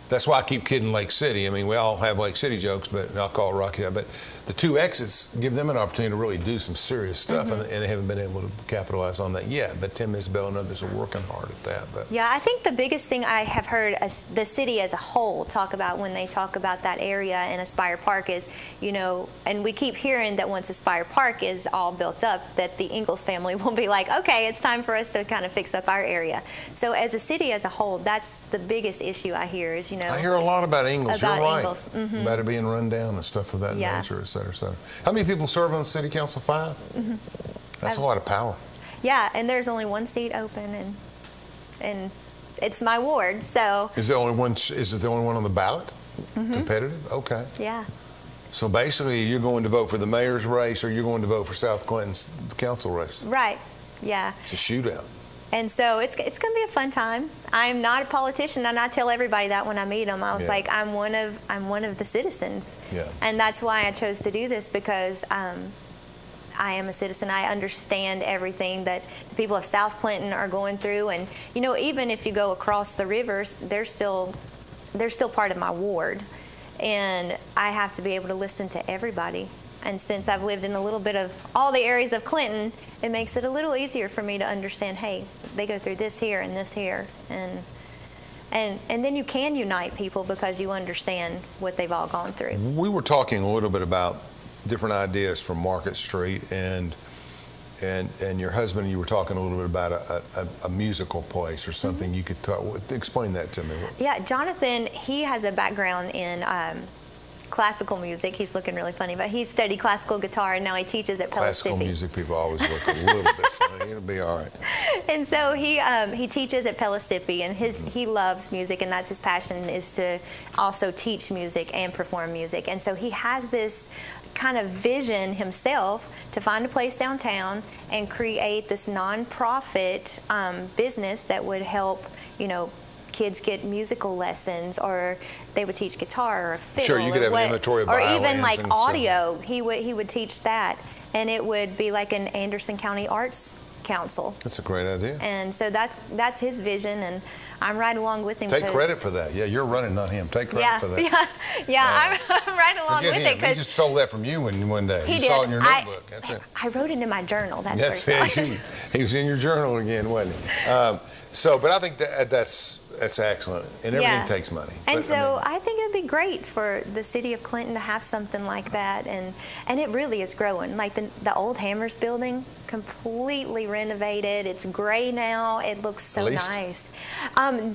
that's why I keep kidding Lake City. I mean, we all have Lake City jokes, but I'll call it Rocky. But the two exits give them an opportunity to really do some serious stuff, and they haven't been able to capitalize on that yet. But Tim Isabel and others are working hard at that. But yeah, I think the biggest thing I have heard the city as a whole talk about when they talk about that area in Aspire Park is, you know, and we keep hearing that once Aspire Park is all built up, that the Ingalls family will be like, okay, it's time for us to kind of fix up our area. So as a city as a whole, that's the biggest issue I hear is, you know. I hear a lot about Ingalls. You're right. Ingalls. About it being run down and stuff of that nature, et cetera, et cetera. How many people serve on the city council? 5? That's a lot of power. Yeah, and there's only one seat open, and it's my ward, so. Is it the only one on the ballot? Competitive? Okay. Yeah. So basically, you're going to vote for the mayor's race, or you're going to vote for South Clinton's council race. Right. Yeah. It's a shootout. And so it's going to be a fun time. I'm not a politician, and I tell everybody that when I meet them. I was like, I'm one of the citizens. Yeah. And that's why I chose to do this, because I am a citizen. I understand everything that the people of South Clinton are going through, and you know, even if you go across the rivers, they're still part of my ward, and I have to be able to listen to everybody. And since I've lived in a little bit of all the areas of Clinton, it makes it a little easier for me to understand, hey, they go through this here and this here. And then you can unite people because you understand what they've all gone through. We were talking a little bit about different ideas from Market Street, and your husband, you were talking a little bit about a musical place or something. You could explain that to me. Yeah, Jonathan, he has a background in classical music. He's looking really funny, but he studied classical guitar, and now he teaches at Pellissippi. Classical music people always look a little bit funny. It'll be all right. And so he teaches at Pellissippi, and he loves music, and that's his passion, is to also teach music and perform music. And so he has this kind of vision himself to find a place downtown and create this nonprofit business that would help, you know, kids get musical lessons, or they would teach guitar or fiddle. Sure, you could have an inventory of violins. Or even like audio. He would teach that, and it would be like an Anderson County Arts Council. That's a great idea. And so that's his vision, and I'm right along with him. Take credit for that. Yeah, you're running, not him. Take credit for that. Yeah. I'm right along with it. He just stole that from you one day. He you did. saw it in your notebook. That's it. I wrote it in my journal. That's it. He was in your journal again, wasn't he? But I think that's excellent, and everything takes money. And I think it'd be great for the city of Clinton to have something like that, and it really is growing. Like the old Hammers building, completely renovated. It's gray now. It looks so nice.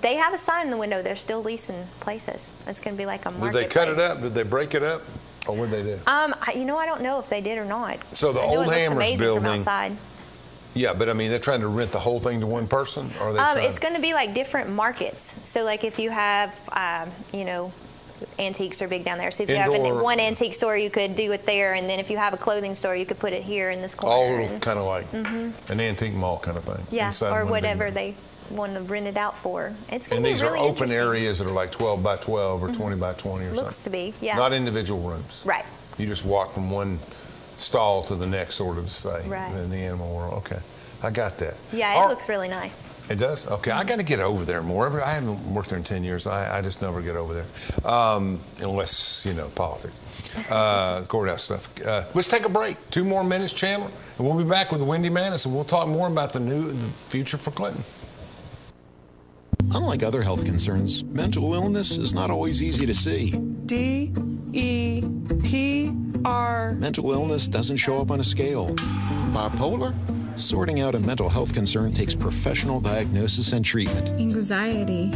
They have a sign in the window. They're still leasing places. It's going to be like a marketplace. Did they cut it up? Did they break it up? Or what did they do? I don't know if they did or not. So the old Hammers building. From outside. Yeah, but I mean, they're trying to rent the whole thing to one person, or are they trying? It's going to be like different markets. So, like if you have, antiques are big down there. So if you have one antique store, you could do it there, and then if you have a clothing store, you could put it here in this corner. All little kind of like an antique mall kind of thing. Yeah, or whatever they want to rent it out for. It's going to be really interesting. And these are open areas that are like 12 by 12 or 20 by 20 or something. Looks to be, yeah. Not individual rooms. Right. You just walk from one stall to the next, sort of, to say, in the animal world. Okay. I got that. Yeah, it looks really nice. It does? Okay. I got to get over there more. I haven't worked there in 10 years. I just never get over there. Unless, politics. Courthouse stuff. Let's take a break. 2 more minutes, Chandler, and we'll be back with Wendy Manis, and we'll talk more about the future for Clinton. Unlike other health concerns, mental illness is not always easy to see. D-E-P-R. Mental illness doesn't show up on a scale. Bipolar? Sorting out a mental health concern takes professional diagnosis and treatment. Anxiety.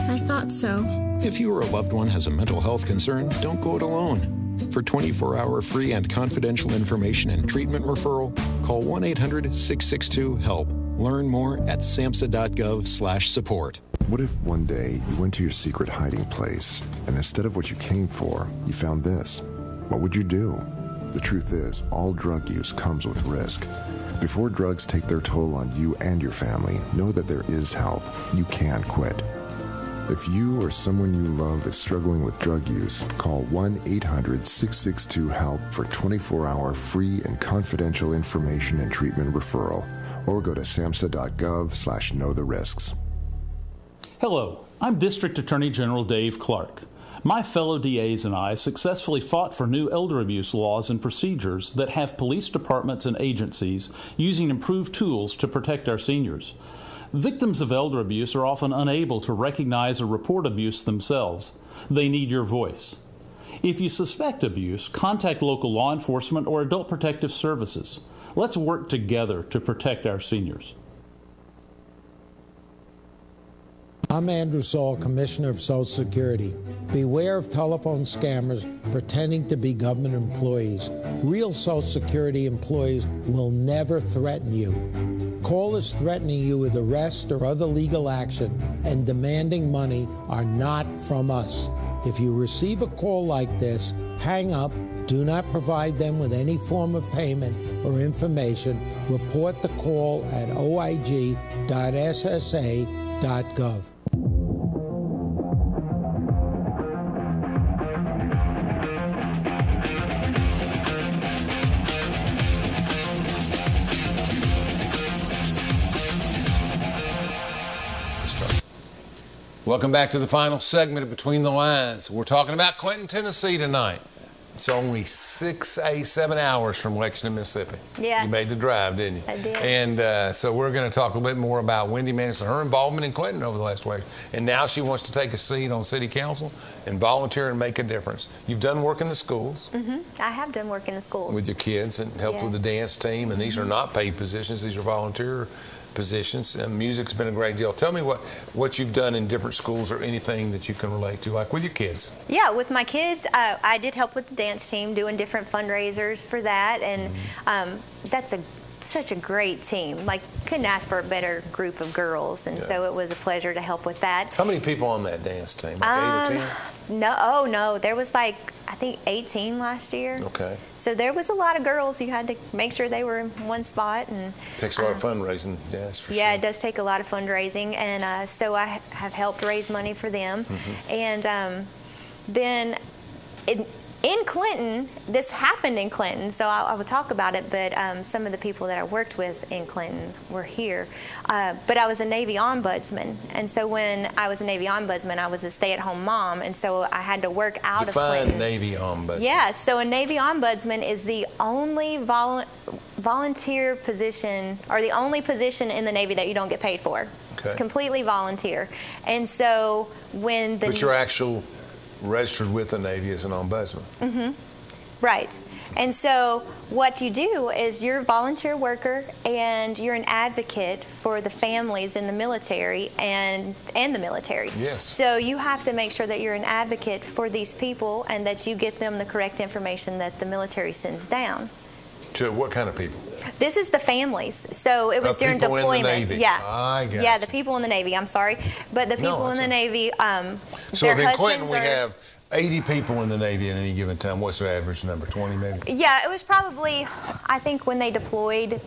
I thought so. If you or a loved one has a mental health concern, don't go it alone. For 24-hour free and confidential information and treatment referral, call 1-800-662-HELP. Learn more at samhsa.gov/support. What if one day you went to your secret hiding place and instead of what you came for, you found this? What would you do? The truth is, all drug use comes with risk. Before drugs take their toll on you and your family, know that there is help. You can quit. If you or someone you love is struggling with drug use, call 1-800-662-HELP for 24-hour free and confidential information and treatment referral, or go to samhsa.gov/know-the-risks. Hello, I'm District Attorney General Dave Clark. My fellow DAs and I successfully fought for new elder abuse laws and procedures that have police departments and agencies using improved tools to protect our seniors. Victims of elder abuse are often unable to recognize or report abuse themselves. They need your voice. If you suspect abuse, contact local law enforcement or Adult Protective Services. Let's work together to protect our seniors. I'm Andrew Saul, Commissioner of Social Security. Beware of telephone scammers pretending to be government employees. Real Social Security employees will never threaten you. Callers threatening you with arrest or other legal action and demanding money are not from us. If you receive a call like this, hang up, do not provide them with any form of payment or information. Report the call at oig.ssa.gov. Welcome back to the final segment of Between the Lines. We're talking about Clinton, Tennessee tonight. It's only 7 hours from Lexington, Mississippi. Yes. You made the drive, didn't you? I did. And so we're going to talk a little bit more about Wendy Madison, her involvement in Clinton over the last week. And now she wants to take a seat on city council and volunteer and make a difference. You've done work in the schools. Mm-hmm. I have done work in the schools. With your kids and helped with the dance team. And these are not paid positions. These are volunteer positions, and music's been a great deal. Tell me what you've done in different schools or anything that you can relate to, like with your kids. Yeah, with my kids, I did help with the dance team, doing different fundraisers for that, and that's such a great team. Like, couldn't ask for a better group of girls, and so it was a pleasure to help with that. How many people on that dance team? Like 8 or 10? No, there was I think 18 last year. Okay. So there was a lot of girls. You had to make sure they were in one spot. And takes a lot of fundraising, yes, for sure. Yeah, it does take a lot of fundraising, and so I have helped raise money for them. Mm-hmm. And then in Clinton, this happened in Clinton, so I will talk about it, but some of the people that I worked with in Clinton were here. But I was a Navy ombudsman, and so when I was a Navy ombudsman, I was a stay-at-home mom, and so I had to work out of Clinton. Define Navy ombudsman. Yeah, so a Navy ombudsman is the only volunteer position, or the only position in the Navy that you don't get paid for. Okay. It's completely volunteer. And so when the... But you're actual registered with the Navy as an ombudsman. Mm-hmm. Right. And so what you do is you're a volunteer worker and you're an advocate for the families in the military and the military. Yes. So you have to make sure that you're an advocate for these people and that you get them the correct information that the military sends down. To what kind of people? This is the families. So it was during people deployment. In the Navy. Yeah. I got yeah, you. the people in the Navy. I'm sorry, but the people in the Navy. So if in Clinton we have 80 people in the Navy at any given time, what's the average number? 20 maybe? Yeah, it was probably. I think when they deployed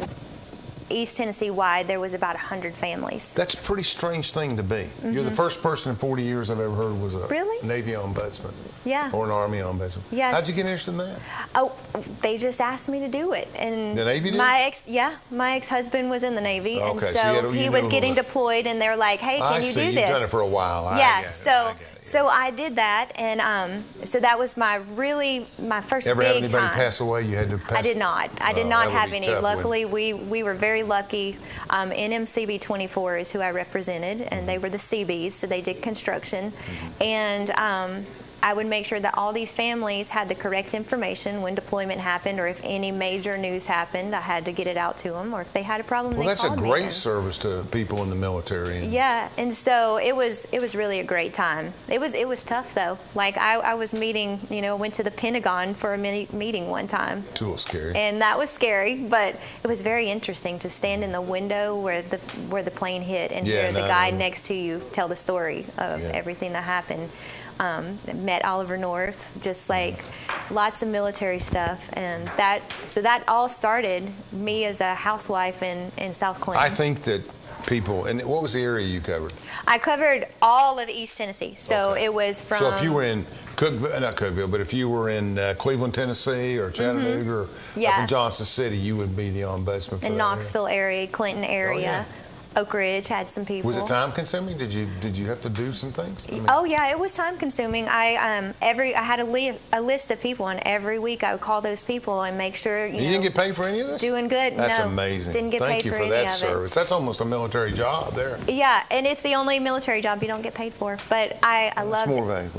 East Tennessee wide, there was about 100 families. That's a pretty strange thing to be. Mm-hmm. You're the first person in 40 years I've ever heard was a Navy ombudsman. Yeah. Or an Army ombudsman. Yes. How'd you get interested in that? Oh, they just asked me to do it. And the Navy did? My ex-husband was in the Navy, okay, and so he was getting deployed, and they were like, "Hey, can you do this?" You've done it for a while. Yeah. So I did that, and so that was my first Ever big have anybody time. pass away? You had to pass. I did not. I did not have any. Tough, Luckily, we were very very lucky. NMCB 24 is who I represented, and they were the CBs, so they did construction. And I would make sure that all these families had the correct information when deployment happened, or if any major news happened, I had to get it out to them, or if they had a problem, Well, they that's a called me. great service to people in the military. Yeah, and so it was really a great time. It was tough though. Like I was meeting, went to the Pentagon for a meeting one time. It's a little scary. And that was scary, but it was very interesting to stand in the window where the plane hit and hear the guy next to you tell the story of everything that happened. Met Oliver North, just like lots of military stuff, and that all started me as a housewife in South Clinton. I think that people, and what was the area you covered? I covered all of East Tennessee, so it was from. So if you were in not Cookeville, but if you were in Cleveland, Tennessee, or Chattanooga, or up in Johnson City, you would be the ombudsman for in that Knoxville area, Clinton area. Oh, yeah. Oak Ridge had some people. Was it time consuming? Did you have to do some things? Oh yeah, it was time consuming. I had a list of people, and every week I would call those people and make sure you didn't get paid for any of this. Doing good. That's no, amazing. Didn't get Thank paid you for for any that of service. It. That's almost a military job there. Yeah, and it's the only military job you don't get paid for. But I loved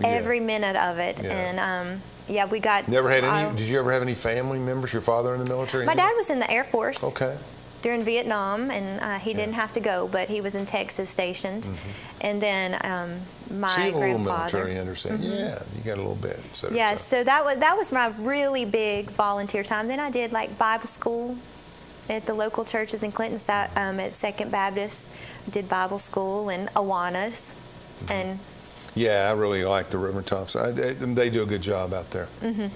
every minute of it, and we got. Never had any. Did you ever have any family members? Your father in the military? My dad was in the Air Force. Okay. During Vietnam, and he didn't have to go, but he was in Texas stationed. And then my so you have a little grandfather. military understanding. Yeah, you got a little bit. So that was my really big volunteer time. Then I did like Bible school at the local churches in Clinton, at Second Baptist. Did Bible school and Awanas, and. Yeah, I really like the Reverend Thompson. They do a good job out there.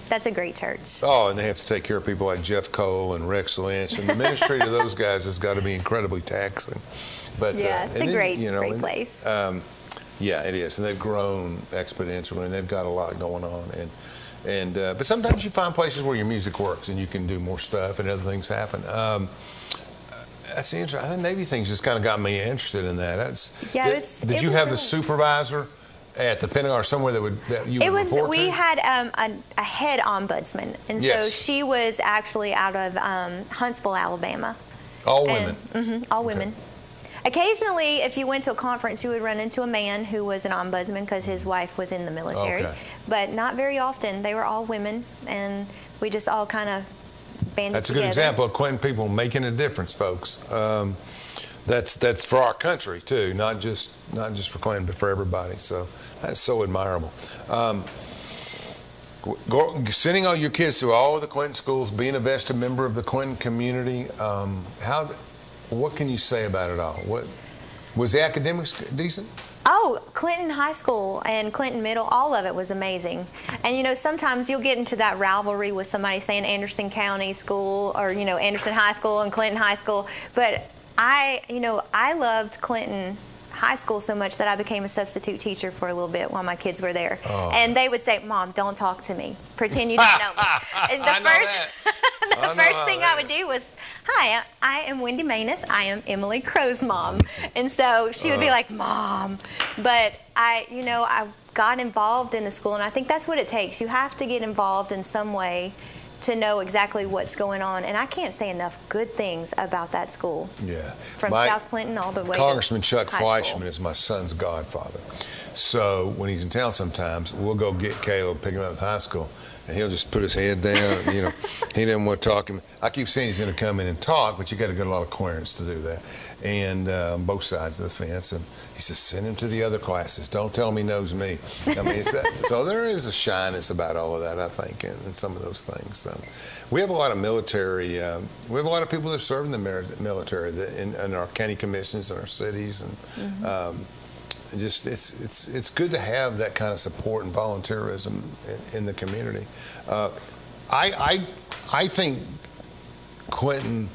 That's a great church. Oh, and they have to take care of people like Jeff Cole and Rex Lynch, and the ministry to those guys has got to be incredibly taxing. But it's a great place. Yeah, it is, and they've grown exponentially, and they've got a lot going on. But sometimes you find places where your music works, and you can do more stuff, and other things happen. That's interesting. I think Navy things just kind of got me interested in that. Did you have the supervisor at the Pentagon or somewhere that you would report to? We had a head ombudsman, and so she was actually out of Huntsville, Alabama. All women? All women. Occasionally, if you went to a conference, you would run into a man who was an ombudsman because his wife was in the military. But not very often. They were all women, and we just all kind of banded That's a together. good example of Clinton people making a difference, folks. That's for our country too, not just for Clinton, but for everybody. So that's so admirable. Sending all your kids through all of the Clinton schools, being a vested member of the Clinton community. What can you say about it all? What was the academics decent? Oh, Clinton High School and Clinton Middle, all of it was amazing. And sometimes you'll get into that rivalry with somebody saying Anderson County School or Anderson High School and Clinton High School, but I loved Clinton High School so much that I became a substitute teacher for a little bit while my kids were there. And they would say, "Mom, don't talk to me. Pretend you don't know me." And the first thing I would do was, "Hi, I am Wendy Manus. I am Emily Crow's mom." And so she would be like, "Mom." But I got involved in the school, and I think that's what it takes. You have to get involved in some way to know exactly what's going on. And I can't say enough good things about that school. Yeah. From South Clinton all the way Congressman to Chuck high Fleischman school. is my son's godfather. So when he's in town sometimes, we'll go get Caleb, pick him up at high school, and he'll just put his head down. He doesn't want to talk. I keep saying he's going to come in and talk, but you got to get a lot of clearance to do that. And both sides of the fence. And he says, send him to the other classes. Don't tell him he knows me. I mean, so there is a shyness about all of that, I think, and some of those things. So we have a lot of military. We have a lot of people that serve in the military in our county commissions in our cities, and it's good to have that kind of support and volunteerism in the community. I think Clinton.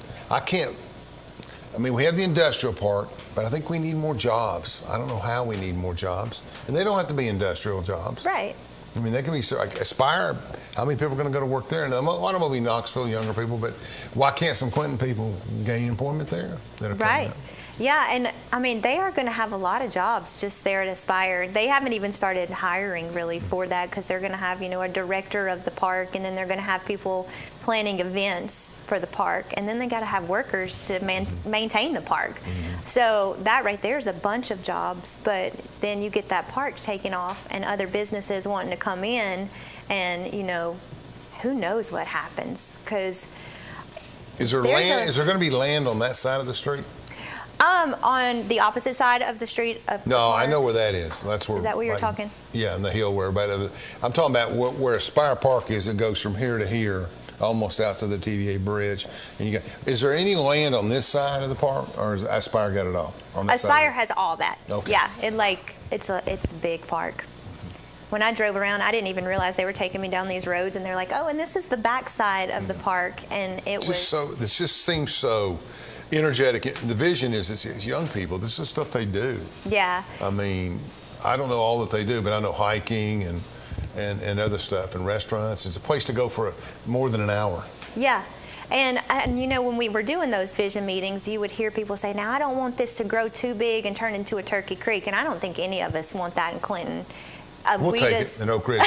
We have the industrial park, but I think we need more jobs. I don't know how we need more jobs, and they don't have to be industrial jobs. Right. I mean, they can be like Aspire. How many people are going to go to work there? And a lot of them will be Knoxville, younger people. But why can't some Clinton people gain employment there? That are right. Yeah, and I mean, they are going to have a lot of jobs just there at Aspire. They haven't even started hiring really for that, because they're going to have, a director of the park, and then they're going to have people planning events for the park, and then they got to have workers to maintain the park. So that right there is a bunch of jobs, but then you get that park taking off and other businesses wanting to come in, and who knows what happens, because is there going to be land on that side of the street? On the opposite side of the street. No, I know where that is. That's where. Is that where you're talking? Yeah, in the hill where I'm talking about where Aspire Park is. It goes from here to here, almost out to the TVA Bridge. And is there any land on this side of the park, or has Aspire got it all? On this Aspire has all that. Okay. Yeah, it's a big park. When I drove around, I didn't even realize they were taking me down these roads, and they're like, "Oh, and this is the back side of the park," and it just seems so energetic. The vision is it's young people. This is stuff they do. Yeah. I mean, I don't know all that they do, but I know hiking and other stuff and restaurants. It's a place to go for more than an hour. Yeah. And when we were doing those vision meetings, you would hear people say, "Now, I don't want this to grow too big and turn into a Turkey Creek," and I don't think any of us want that in Clinton. We'll take it in Oak Ridge.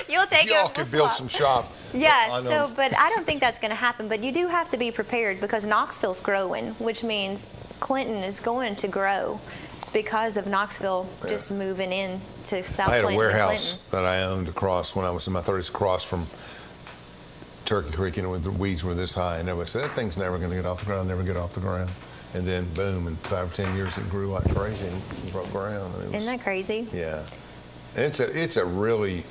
You'll take it. Y'all can build some shop. Yeah. But I don't think that's going to happen. But you do have to be prepared, because Knoxville's growing, which means Clinton is going to grow because of Knoxville just moving in to South Clinton. I had a warehouse that I owned across when I was in my 30s, across from Turkey Creek, when the weeds were this high, and everybody said that thing's never going to get off the ground, never get off the ground. And then boom, in 5 or 10 years it grew like crazy and broke ground. Isn't that crazy? Yeah. It's a really,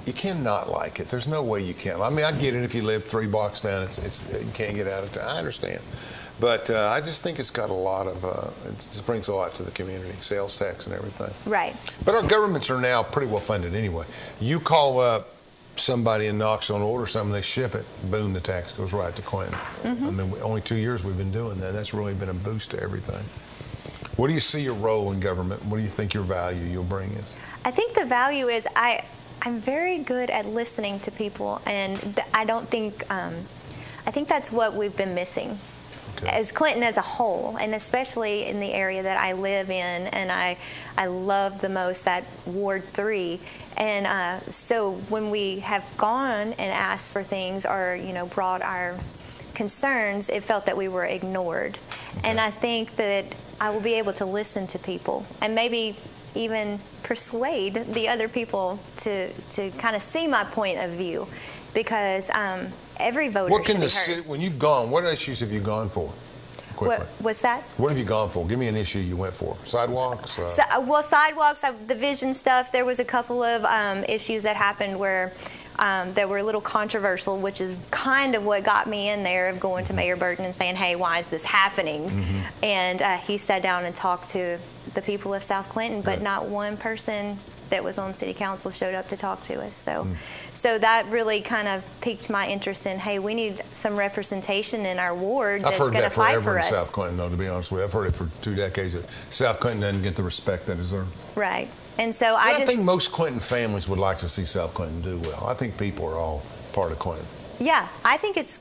you cannot like it. There's no way you can. I mean, I get it if you live 3 blocks down, you can't get out of town. I understand. But I just think it's got a lot of, it just brings a lot to the community, sales tax and everything. Right. But our governments are now pretty well funded anyway. You call up somebody in Knoxville and order something, they ship it, boom, the tax goes right to Clinton. I mean, only 2 years we've been doing that. That's really been a boost to everything. What do you see your role in government? What do you think your value you'll bring is? I think the value is I'm very good at listening to people, and I don't think I think that's what we've been missing as Clinton as a whole, and especially in the area that I live in, and I love the most, that Ward 3. And so when we have gone and asked for things, or brought our concerns, it felt that we were ignored. And I think that I will be able to listen to people and maybe even persuade the other people to kind of see my point of view, because every voter what can should be the heard. city, when you've gone, what issues have you gone for? What's that? What have you gone for? Give me an issue you went for. Sidewalks? Sidewalks, the vision stuff. There was a couple of issues that happened where that were a little controversial, which is kind of what got me in there, of going to Mayor Burton and saying, "Hey, why is this happening?" And he sat down and talked to the people of South Clinton, but not one person that was on city council showed up to talk to us. So that really kind of piqued my interest in, hey, we need some representation in our ward that's going to fight for us. I've heard that forever in South Clinton, though, to be honest with you. I've heard it for 2 decades that South Clinton doesn't get the respect they deserve. Right. And so I think most Clinton families would like to see South Clinton do well. I think people are all part of Clinton. Yeah, I think it's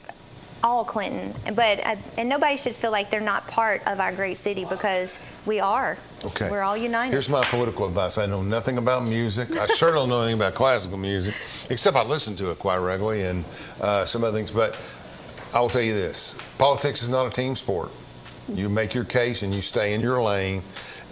all Clinton, but and nobody should feel like they're not part of our great city, because we are. Okay. We're all united. Here's my political advice. I know nothing about music. I sure don't know anything about classical music, except I listen to it quite regularly and some other things. But I will tell you this. Politics is not a team sport. You make your case and you stay in your lane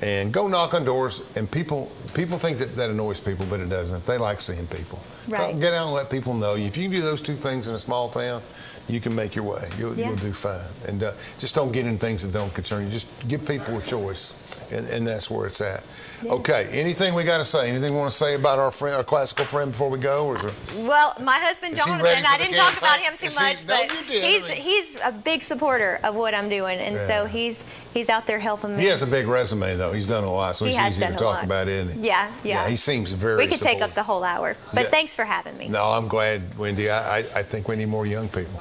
and go knock on doors. And people think that annoys people, but it doesn't. They like seeing people. Right. Get out and let people know. If you can do those 2 things in a small town, you can make your way. You'll do fine. And just don't get in things that don't concern you. Just give people a choice, and that's where it's at. Yeah. Okay. Anything we got to say? Anything we want to say about our friend, our classical friend, before we go? Or is well, my husband Jonathan. I didn't talk about him too much, but he's a big supporter of what I'm doing, and so he's out there helping me. He has a big resume, though. He's done a lot, so it's easy to talk about it, isn't it? Yeah. He seems very. We could take up the whole hour, but thanks for having me. No, I'm glad, Wendy. I think we need more young people.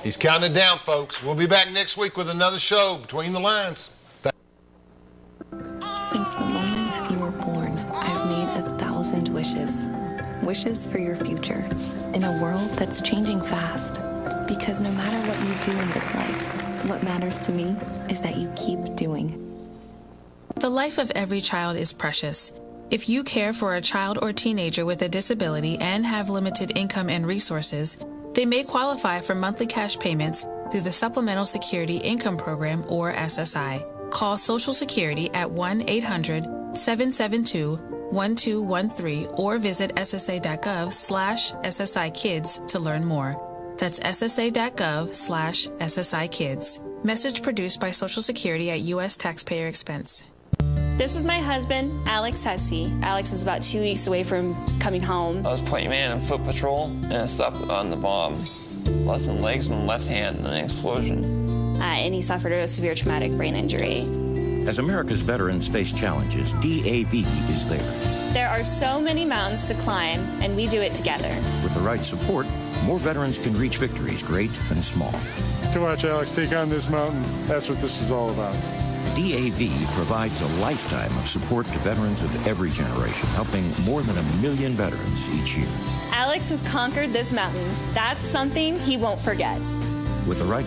He's counting it down, folks. We'll be back next week with another show, Between the Lines. Since the moment you were born, I've made 1,000 wishes. Wishes for your future. In a world that's changing fast. Because no matter what you do in this life, What matters to me is that you keep doing. The life of every child is precious. If you care for a child or teenager with a disability and have limited income and resources, they may qualify for monthly cash payments through the Supplemental Security Income Program, or SSI. Call Social Security at 1-800-772-1213 or visit ssa.gov/SSI-Kids to learn more. That's ssa.gov/SSI-Kids. Message produced by Social Security at U.S. taxpayer expense. This is my husband, Alex Hussey. Alex was about 2 weeks away from coming home. I was playing man in foot patrol, and I stepped on the bomb. Lost my legs and my left hand in an explosion. And he suffered a severe traumatic brain injury. As America's veterans face challenges, DAV is there. There are so many mountains to climb, and we do it together. With the right support, more veterans can reach victories, great and small. To watch Alex take on this mountain, that's what this is all about. DAV provides a lifetime of support to veterans of every generation, helping more than 1 million veterans each year. Alex has conquered this mountain. That's something he won't forget. With the right